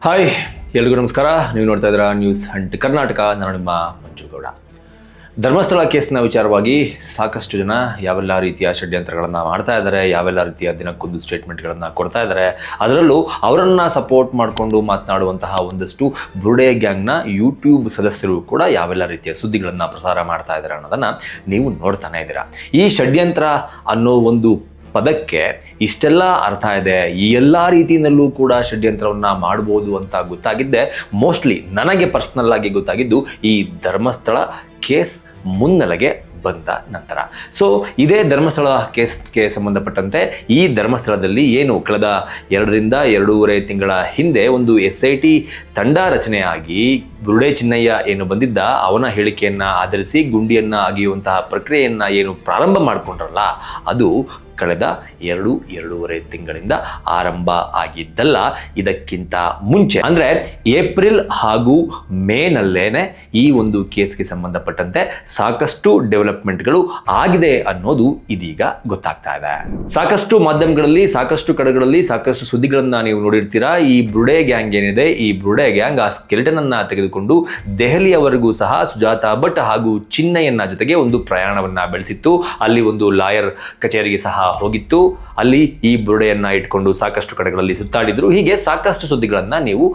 Hi ಎಲ್ರಿಗೂ ನಮಸ್ಕಾರ. ನೀವು ನೋಡ್ತಾ ಇದ್ದೀರಾ ನ್ಯೂಸ್ ಹಂಟ್ ಕರ್ನಾಟಕ. ನಾನು ನಿಮ್ಮ ಮಂಜುಗೌಡ. ಧರ್ಮಸ್ಥಳ ಕೇಸ್ನ ವಿಚಾರವಾಗಿ ಸಾಕಷ್ಟು ಜನ ಯಾವೆಲ್ಲ ರೀತಿಯ ಷಡ್ಯಂತ್ರಗಳನ್ನು ಮಾಡ್ತಾ ಇದ್ದಾರೆ, ಯಾವೆಲ್ಲ ರೀತಿಯ ದಿನಕ್ಕೊಂದು ಸ್ಟೇಟ್ಮೆಂಟ್ಗಳನ್ನು ಕೊಡ್ತಾ ಇದ್ದಾರೆ. ಅದರಲ್ಲೂ ಅವರನ್ನು ಸಪೋರ್ಟ್ ಮಾಡಿಕೊಂಡು ಮಾತನಾಡುವಂತಹ ಒಂದಷ್ಟು ಬುರುಡೆ ಗ್ಯಾಂಗ್ನ ಯೂಟ್ಯೂಬ್ ಸದಸ್ಯರು ಕೂಡ ಯಾವೆಲ್ಲ ರೀತಿಯ ಸುದ್ದಿಗಳನ್ನು ಪ್ರಸಾರ ಮಾಡ್ತಾ ಇದ್ದಾರೆ ಅನ್ನೋದನ್ನು ನೀವು ನೋಡ್ತಾನೆ ಇದ್ದೀರಾ. ಈ ಷಡ್ಯಂತ್ರ ಅನ್ನೋ ಒಂದು ಪದಕ್ಕೆ ಇಷ್ಟೆಲ್ಲ ಅರ್ಥ ಇದೆ, ಈ ಎಲ್ಲ ರೀತಿಯಲ್ಲೂ ಕೂಡ ಷಡ್ಯಂತ್ರವನ್ನು ಮಾಡ್ಬೋದು ಅಂತ ಗೊತ್ತಾಗಿದ್ದೆ ಮೋಸ್ಟ್ಲಿ ನನಗೆ ಪರ್ಸ್ನಲ್ ಆಗಿ ಗೊತ್ತಾಗಿದ್ದು ಈ ಧರ್ಮಸ್ಥಳ ಕೇಸ್ ಮುನ್ನೆಲೆಗೆ ಬಂದ ನಂತರ. ಸೊ ಇದೇ ಧರ್ಮಸ್ಥಳ ಕೇಸ್ಗೆ ಸಂಬಂಧಪಟ್ಟಂತೆ ಈ ಧರ್ಮಸ್ಥಳದಲ್ಲಿ ಏನು ಕಳೆದ 2 ರಿಂದ 2.5 ತಿಂಗಳ ಹಿಂದೆ ಒಂದು SIT ತಂಡ ರಚನೆಯಾಗಿ ಬುರುಡೆ ಚಿನ್ನಯ್ಯ ಏನು ಬಂದಿದ್ದ ಅವನ ಹೇಳಿಕೆಯನ್ನು ಆಧರಿಸಿ ಗುಂಡಿಯನ್ನು ಅಗೆಯುವಂತಹ ಪ್ರಕ್ರಿಯೆಯನ್ನು ಏನು ಪ್ರಾರಂಭ ಮಾಡಿಕೊಂಡ್ರಲ್ಲ, ಅದು ಕಳೆದ 2-2.5 ತಿಂಗಳಿಂದ ಆರಂಭ ಆಗಿದ್ದಲ್ಲ. ಇದಕ್ಕಿಂತ ಮುಂಚೆ ಅಂದರೆ ಏಪ್ರಿಲ್ ಹಾಗೂ ಮೇನಲ್ಲೇನೆ ಈ ಒಂದು ಕೇಸ್ಗೆ ಸಂಬಂಧಪಟ್ಟಂತೆ ಸಾಕಷ್ಟು ಡೆವಲಪ್ಮೆಂಟ್ಗಳು ಆಗಿದೆ ಅನ್ನೋದು ಇದೀಗ ಗೊತ್ತಾಗ್ತಾ ಇದೆ. ಸಾಕಷ್ಟು ಮಾಧ್ಯಮಗಳಲ್ಲಿ, ಸಾಕಷ್ಟು ಕಡೆಗಳಲ್ಲಿ ಸಾಕಷ್ಟು ಸುದ್ದಿಗಳನ್ನ ನೀವು ನೋಡಿರ್ತೀರಾ. ಈ ಬುರುಡೆ ಗ್ಯಾಂಗ್ ಏನಿದೆ, ಈ ಬುರುಡೆ ಗ್ಯಾಂಗ್ ಆ ಸ್ಕೆಲಿಟನ್ ಅನ್ನ ತೆಗೆದುಕೊಂಡು ದೆಹಲಿಯವರೆಗೂ ಸಹ ಸುಜಾತಾ ಭಟ್ ಹಾಗೂ ಚಿನ್ನಯ್ಯನ ಜೊತೆಗೆ ಒಂದು ಪ್ರಯಾಣವನ್ನ ಬೆಳೆಸಿತ್ತು. ಅಲ್ಲಿ ಒಂದು ಲಾಯರ್ ಕಚೇರಿಗೆ ಸಹ ಹೋಗಿತ್ತು. ಅಲ್ಲಿ ಈ ಬುರುಡೆಯನ್ನ ಇಟ್ಕೊಂಡು ಸಾಕಷ್ಟು ಕಡೆಗಳಲ್ಲಿ ಸುತ್ತಾಡಿದ್ರು. ಹೀಗೆ ಸಾಕಷ್ಟು ಸುದ್ದಿಗಳನ್ನ ನೀವು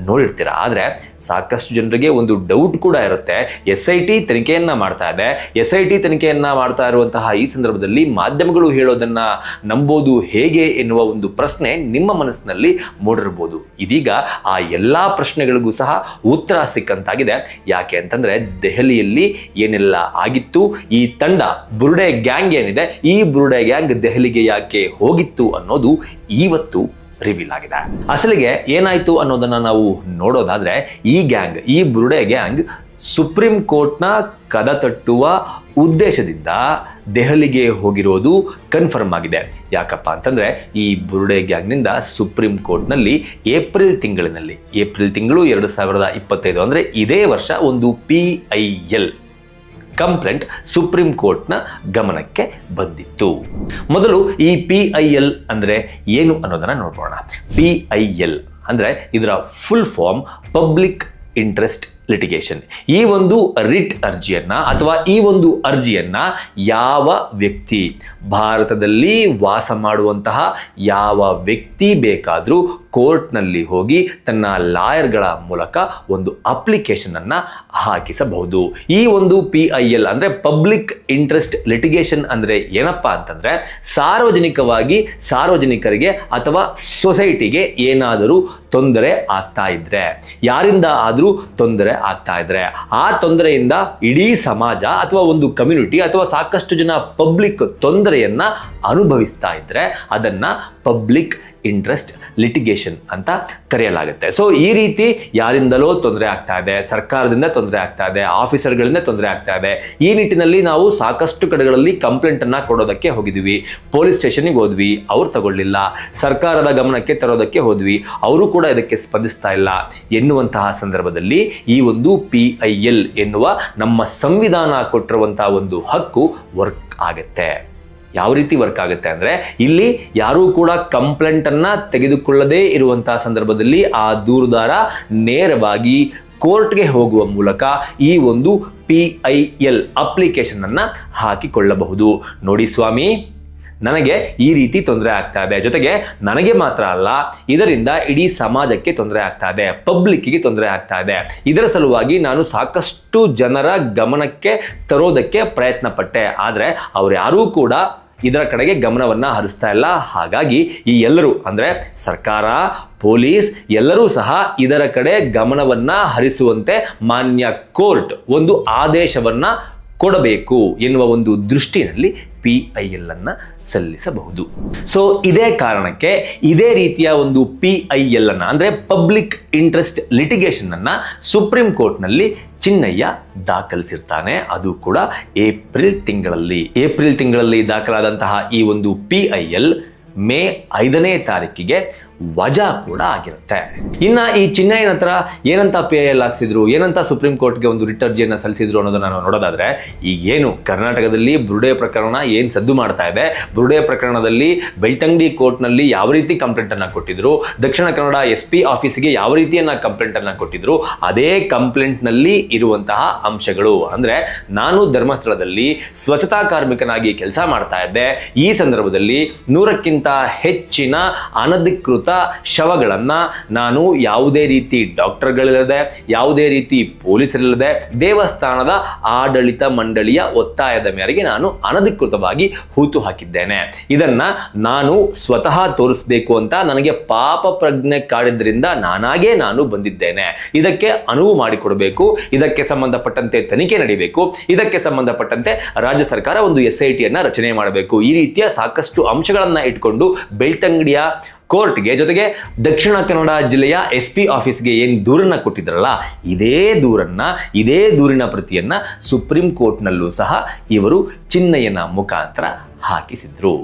ನೋಡಿರ್ತೀರಾ. ಆದರೆ ಸಾಕಷ್ಟು ಜನರಿಗೆ ಒಂದು ಡೌಟ್ ಕೂಡ ಇರುತ್ತೆ. SIT ತನಿಖೆಯನ್ನ ಮಾಡ್ತಾ ಇದೆ. SIT ತನಿಖೆಯನ್ನ ಮಾಡ್ತಾ ಇರುವಂತಹ ಈ ಸಂದರ್ಭದಲ್ಲಿ ಮಾಧ್ಯಮಗಳು ಹೇಳೋದನ್ನ ನಂಬೋದು ಹೇಗೆ ಎನ್ನುವ ಒಂದು ಪ್ರಶ್ನೆ ನಿಮ್ಮ ಮನಸ್ಸಿನಲ್ಲಿ ಮೂಡಿರಬಹುದು. ಇದೀಗ ಆ ಎಲ್ಲಾ ಪ್ರಶ್ನೆಗಳಿಗೂ ಸಹ ಉತ್ತರ ಸಿಕ್ಕಂತಾಗಿದೆ. ಯಾಕೆ ಅಂತಂದ್ರೆ ದೆಹಲಿಯಲ್ಲಿ ಏನೆಲ್ಲ ಆಗಿತ್ತು, ಈ ತಂಡ ಬುರುಡೆ ಗ್ಯಾಂಗ್ ಏನಿದೆ, ಈ ಬುರುಡೆ ಗ್ಯಾಂಗ್ ದೆಹಲಿಗೆ ಯಾಕೆ ಹೋಗಿತ್ತು ಅನ್ನೋದು ಇವತ್ತು ರಿವೀಲ್ ಆಗಿದೆ. ಅಸಲಿಗೆ ಏನಾಯ್ತು ಅನ್ನೋದನ್ನ ನಾವು ನೋಡೋದಾದ್ರೆ, ಈ ಬುರುಡೆ ಗ್ಯಾಂಗ್ ಸುಪ್ರೀಂ ಕೋರ್ಟ್ನ ಕದ ತಟ್ಟುವ ಉದ್ದೇಶದಿಂದ ದೆಹಲಿಗೆ ಹೋಗಿರೋದು ಕನ್ಫರ್ಮ್ ಆಗಿದೆ. ಯಾಕಪ್ಪ ಅಂತಂದ್ರೆ ಈ ಬುರುಡೆ ಗ್ಯಾಂಗ್ನಿಂದ ಸುಪ್ರೀಂ ಕೋರ್ಟ್ನಲ್ಲಿ ಏಪ್ರಿಲ್ ತಿಂಗಳು 2025 ಅಂದ್ರೆ ಇದೇ ವರ್ಷ ಒಂದು PIL ಕಂಪ್ಲೇಂಟ್ ಸುಪ್ರೀಂ ಕೋರ್ಟ್ನ ಗಮನಕ್ಕೆ ಬಂದಿತ್ತು. ಮೊದಲು ಈ PIL ಅಂದ್ರೆ ಏನು ಅನ್ನೋದನ್ನ ನೋಡೋಣ. PIL ಅಂದ್ರೆ ಇದರ full form public interest litigation. ಈ ಒಂದು ರಿಟ್ ಅರ್ಜಿಯನ್ನ ಅಥವಾ ಈ ಒಂದು ಅರ್ಜಿಯನ್ನ ಯಾವ ವ್ಯಕ್ತಿ, ಭಾರತದಲ್ಲಿ ವಾಸ ಮಾಡುವಂತಹ ಯಾವ ವ್ಯಕ್ತಿ ಬೇಕಾದರೂ ಕೋರ್ಟ್ನಲ್ಲಿ ಹೋಗಿ ತನ್ನ ಲಾಯರ್ಗಳ ಮೂಲಕ ಒಂದು ಅಪ್ಲಿಕೇಶನ್ ಅನ್ನ ಹಾಕಿಸಬಹುದು. ಈ ಒಂದು PIL ಅಂದ್ರೆ ಪಬ್ಲಿಕ್ ಇಂಟ್ರೆಸ್ಟ್ ಲಿಟಿಗೇಷನ್ ಅಂದ್ರೆ ಏನಪ್ಪಾ ಅಂತಂದ್ರೆ, ಸಾರ್ವಜನಿಕರಿಗೆ ಅಥವಾ ಸೊಸೈಟಿಗೆ ಏನಾದರೂ ತೊಂದರೆ ಆಗ್ತಾ ಇದ್ರೆ, ಯಾರಿಂದ ಆದರೂ ತೊಂದರೆ ಆಗ್ತಾ ಇದ್ರೆ, ಆ ತೊಂದರೆಯಿಂದ ಇಡೀ ಸಮಾಜ ಅಥವಾ ಒಂದು ಕಮ್ಯುನಿಟಿ ಅಥವಾ ಸಾಕಷ್ಟು ಜನ ಪಬ್ಲಿಕ್ ತೊಂದರೆಯನ್ನ ಅನುಭವಿಸ್ತಾ ಇದ್ರೆ ಅದನ್ನ ಪಬ್ಲಿಕ್ ಇಂಟ್ರೆಸ್ಟ್ ಲಿಟಿಗೇಷನ್ ಅಂತ ಕರೆಯಲಾಗುತ್ತೆ. ಸೊ ಈ ರೀತಿ ಯಾರಿಂದಲೋ ತೊಂದರೆ ಆಗ್ತಾ ಇದೆ, ಸರ್ಕಾರದಿಂದ ತೊಂದರೆ ಆಗ್ತಾ ಇದೆ, ಆಫೀಸರ್ಗಳಿಂದ ತೊಂದರೆ ಆಗ್ತಾ ಇದೆ. ಈ ನಿಟ್ಟಿನಲ್ಲಿ ನಾವು ಸಾಕಷ್ಟು ಕಡೆಗಳಲ್ಲಿ ಕಂಪ್ಲೇಂಟ್ ಅನ್ನ ಕೊಡೋದಕ್ಕೆ ಹೋಗಿದ್ವಿ, ಪೊಲೀಸ್ ಸ್ಟೇಷನ್ಗೆ ಹೋದ್ವಿ, ಅವ್ರು ತಗೊಳ್ಳಿಲ್ಲ, ಸರ್ಕಾರದ ಗಮನಕ್ಕೆ ತರೋದಕ್ಕೆ ಹೋದ್ವಿ, ಅವರು ಕೂಡ ಇದಕ್ಕೆ ಸ್ಪಂದಿಸ್ತಾ ಇಲ್ಲ ಎನ್ನುವಂತಹ ಸಂದರ್ಭದಲ್ಲಿ ಈ ಒಂದು PIL ಎನ್ನುವ ನಮ್ಮ ಸಂವಿಧಾನ ಕೊಟ್ಟಿರುವಂತಹ ಒಂದು ಹಕ್ಕು ವರ್ಕ್ ಆಗುತ್ತೆ. ಯಾವ ರೀತಿ ವರ್ಕ್ ಆಗುತ್ತೆ ಅಂದ್ರೆ, ಇಲ್ಲಿ ಯಾರೂ ಕೂಡ ಕಂಪ್ಲೇಂಟ್ ಅನ್ನ ತೆಗೆದುಕೊಳ್ಳದೇ ಇರುವಂತಹ ಸಂದರ್ಭದಲ್ಲಿ ಆ ದೂರುದಾರ ನೇರವಾಗಿ ಕೋರ್ಟ್ಗೆ ಹೋಗುವ ಮೂಲಕ ಈ ಒಂದು PIL ಅಪ್ಲಿಕೇಶನ್ ಅನ್ನ ಹಾಕಿಕೊಳ್ಳಬಹುದು. ನೋಡಿ ಸ್ವಾಮಿ, ನನಗೆ ಈ ರೀತಿ ತೊಂದರೆ ಆಗ್ತಾ ಇದೆ, ಜೊತೆಗೆ ನನಗೆ ಮಾತ್ರ ಅಲ್ಲ, ಇದರಿಂದ ಇಡೀ ಸಮಾಜಕ್ಕೆ ತೊಂದರೆ ಆಗ್ತಾ ಇದೆ, ಪಬ್ಲಿಕ್ಗೆ ತೊಂದರೆ ಆಗ್ತಾ ಇದೆ. ಇದರ ಸಲುವಾಗಿ ನಾನು ಸಾಕಷ್ಟು ಜನರ ಗಮನಕ್ಕೆ ತರೋದಕ್ಕೆ ಪ್ರಯತ್ನ ಪಟ್ಟೆ, ಆದರೆ ಅವ್ರು ಯಾರೂ ಕೂಡ ಇದರ ಕಡೆಗೆ ಗಮನವನ್ನ ಹರಿಸ್ತಾ ಇಲ್ಲ. ಹಾಗಾಗಿ ಈ ಎಲ್ಲರೂ ಅಂದ್ರೆ ಸರ್ಕಾರ, ಪೊಲೀಸ್ ಎಲ್ಲರೂ ಸಹ ಇದರ ಕಡೆ ಗಮನವನ್ನ ಹರಿಸುವಂತೆ ಮಾನ್ಯ ಕೋರ್ಟ್ ಒಂದು ಆದೇಶವನ್ನ ಕೊಡಬೇಕು ಎನ್ನುವ ಒಂದು ದೃಷ್ಟಿಯಲ್ಲಿ PIL ಅನ್ನ ಸಲ್ಲಿಸಬಹುದು. ಸೊ ಇದೇ ಕಾರಣಕ್ಕೆ ಇದೇ ರೀತಿಯ ಒಂದು PIL ಅನ್ನ ಅಂದ್ರೆ ಪಬ್ಲಿಕ್ ಇಂಟ್ರೆಸ್ಟ್ ಲಿಟಿಗೇಷನ್ ಅನ್ನ ಸುಪ್ರೀಂ ಕೋರ್ಟ್ನಲ್ಲಿ ಚಿನ್ನಯ್ಯ ದಾಖಲಿಸಿರ್ತಾನೆ. ಅದು ಕೂಡ ಏಪ್ರಿಲ್ ತಿಂಗಳಲ್ಲಿ ದಾಖಲಾದಂತಹ ಈ ಒಂದು PIL ಮೇ 5ನೇ ತಾರೀಕಿಗೆ ವಜಾ ಕೂಡ ಆಗಿರುತ್ತೆ. ಇನ್ನು ಈ ಚಿನ್ನಯ್ಯನ ಹತ್ರ ಏನಂತ PIL ಹಾಕ್ಸಿದ್ರು, ಏನಂತ ಸುಪ್ರೀಂ ಕೋರ್ಟ್ಗೆ ಒಂದು ರಿಟ್ ಅರ್ಜಿಯನ್ನು ಸಲ್ಲಿಸಿದ್ರು ಅನ್ನೋದನ್ನ ನಾವು ನೋಡೋದಾದ್ರೆ, ಈಗೇನು ಕರ್ನಾಟಕದಲ್ಲಿ ಬುರುಡೆ ಪ್ರಕರಣ ಏನು ಸದ್ದು ಮಾಡ್ತಾ ಇದೆ, ಬುರುಡೆ ಪ್ರಕರಣದಲ್ಲಿ ಬೆಳ್ತಂಗಡಿ ಕೋರ್ಟ್ನಲ್ಲಿ ಯಾವ ರೀತಿ ಕಂಪ್ಲೇಂಟ್ ಅನ್ನ ಕೊಟ್ಟಿದ್ರು, ದಕ್ಷಿಣ ಕನ್ನಡ SP ಆಫೀಸ್ಗೆ ಯಾವ ರೀತಿಯನ್ನ ಕಂಪ್ಲೇಂಟ್ ಅನ್ನ ಕೊಟ್ಟಿದ್ರು, ಅದೇ ಕಂಪ್ಲೇಂಟ್ ನಲ್ಲಿ ಇರುವಂತಹ ಅಂಶಗಳು. ಅಂದ್ರೆ ನಾನು ಧರ್ಮಸ್ಥಳದಲ್ಲಿ ಸ್ವಚ್ಛತಾ ಕಾರ್ಮಿಕನಾಗಿ ಕೆಲಸ ಮಾಡ್ತಾ ಇದ್ದೆ, ಈ ಸಂದರ್ಭದಲ್ಲಿ 100ಕ್ಕಿಂತ ಹೆಚ್ಚಿನ ಅನಧಿಕೃತ ಶವಗಳನ್ನ ನಾನು ಯಾವುದೇ ರೀತಿ ಡಾಕ್ಟರ್ಗಳಿಲ್ಲದೆ, ಯಾವುದೇ ರೀತಿ ಪೊಲೀಸರಿಲ್ಲದೆ, ದೇವಸ್ಥಾನದ ಆಡಳಿತ ಮಂಡಳಿಯ ಒತ್ತಾಯದ ಮೇರೆಗೆ ನಾನು ಅನಧಿಕೃತವಾಗಿ ಹೂತು ಹಾಕಿದ್ದೇನೆ. ಇದನ್ನ ನಾನು ಸ್ವತಃ ತೋರಿಸಬೇಕು ಅಂತ ನನಗೆ ಪಾಪ ಪ್ರಜ್ಞೆ ಕಾಡಿದ್ರಿಂದ ನಾನು ಬಂದಿದ್ದೇನೆ. ಇದಕ್ಕೆ ಅನುವು ಮಾಡಿಕೊಡಬೇಕು, ಇದಕ್ಕೆ ಸಂಬಂಧಪಟ್ಟಂತೆ ತನಿಖೆ ನಡೀಬೇಕು, ಇದಕ್ಕೆ ಸಂಬಂಧಪಟ್ಟಂತೆ ರಾಜ್ಯ ಸರ್ಕಾರ ಒಂದು SIT ಅನ್ನ ರಚನೆ ಮಾಡಬೇಕು. ಈ ರೀತಿಯ ಸಾಕಷ್ಟು ಅಂಶಗಳನ್ನ ಇಟ್ಕೊಂಡು ಬೆಳ್ತಂಗಡಿಯ ಕೋರ್ಟ್ಗೆ, ಜೊತೆಗೆ ದಕ್ಷಿಣ ಕನ್ನಡ ಜಿಲ್ಲೆಯ SP ಆಫೀಸ್ಗೆ ಏನು ದೂರನ್ನ ಕೊಟ್ಟಿದ್ರಲ್ಲ, ಇದೇ ದೂರಿನ ಪ್ರತಿಯನ್ನ ಸುಪ್ರೀಂ ಕೋರ್ಟ್ನಲ್ಲೂ ಸಹ ಇವರು ಚಿನ್ನಯ್ಯನ ಮುಖಾಂತರ ಹಾಕಿಸಿದ್ರು.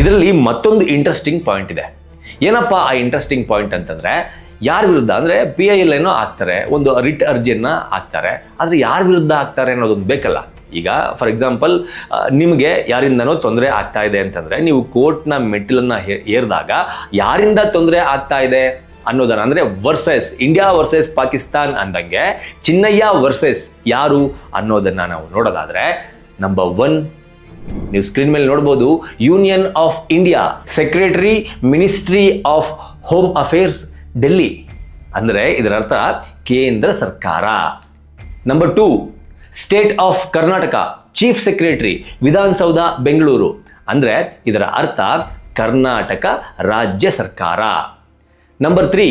ಇದರಲ್ಲಿ ಮತ್ತೊಂದು ಇಂಟ್ರೆಸ್ಟಿಂಗ್ ಪಾಯಿಂಟ್ ಇದೆ. ಏನಪ್ಪ ಆ ಇಂಟ್ರೆಸ್ಟಿಂಗ್ ಪಾಯಿಂಟ್ ಅಂತಂದ್ರೆ, ಯಾರ ವಿರುದ್ಧ ಅಂದ್ರೆ PIL ಏನೋ ಹಾಕ್ತಾರೆ, ಒಂದು ರಿಟ್ ಅರ್ಜಿಯನ್ನ ಹಾಕ್ತಾರೆ, ಆದ್ರೆ ಯಾರ ವಿರುದ್ಧ ಹಾಕ್ತಾರೆ ಅನ್ನೋದೊಂದು ಬೇಕಲ್ಲ. ಈಗ ಫಾರ್ ಎಕ್ಸಾಂಪಲ್, ನಿಮಗೆ ಯಾರಿಂದನೋ ತೊಂದರೆ ಆಗ್ತಾ ಇದೆ ಅಂತಂದ್ರೆ, ನೀವು ಕೋರ್ಟ್ನ ಮೆಟ್ಟಿಲನ್ನ ಏರಿದಾಗ ಯಾರಿಂದ ತೊಂದರೆ ಆಗ್ತಾ ಇದೆ ಅನ್ನೋದನ್ನ, ಅಂದ್ರೆ ವರ್ಸಸ್ ಇಂಡಿಯಾ ವರ್ಸಸ್ ಪಾಕಿಸ್ತಾನ್ ಅಂದಂಗೆ ಚಿನ್ನಯ್ಯ ವರ್ಸಸ್ ಯಾರು ಅನ್ನೋದನ್ನ ನಾವು ನೋಡೋದಾದ್ರೆ, ನಂಬರ್ 1 ನೀವು ಸ್ಕ್ರೀನ್ ಮೇಲೆ ನೋಡಬಹುದು, union of India, secretary, ministry of home affairs, Delhi. ಅಂದ್ರೆ ಇದರ ಅರ್ಥ ಕೇಂದ್ರ ಸರ್ಕಾರ. Number 2 state of Karnataka, chief secretary, Vidhanasoudha, Bengaluru. ಅಂದ್ರೆ ಇದರ ಅರ್ಥ ಕರ್ನಾಟಕ ರಾಜ್ಯ ಸರ್ಕಾರ. Number 3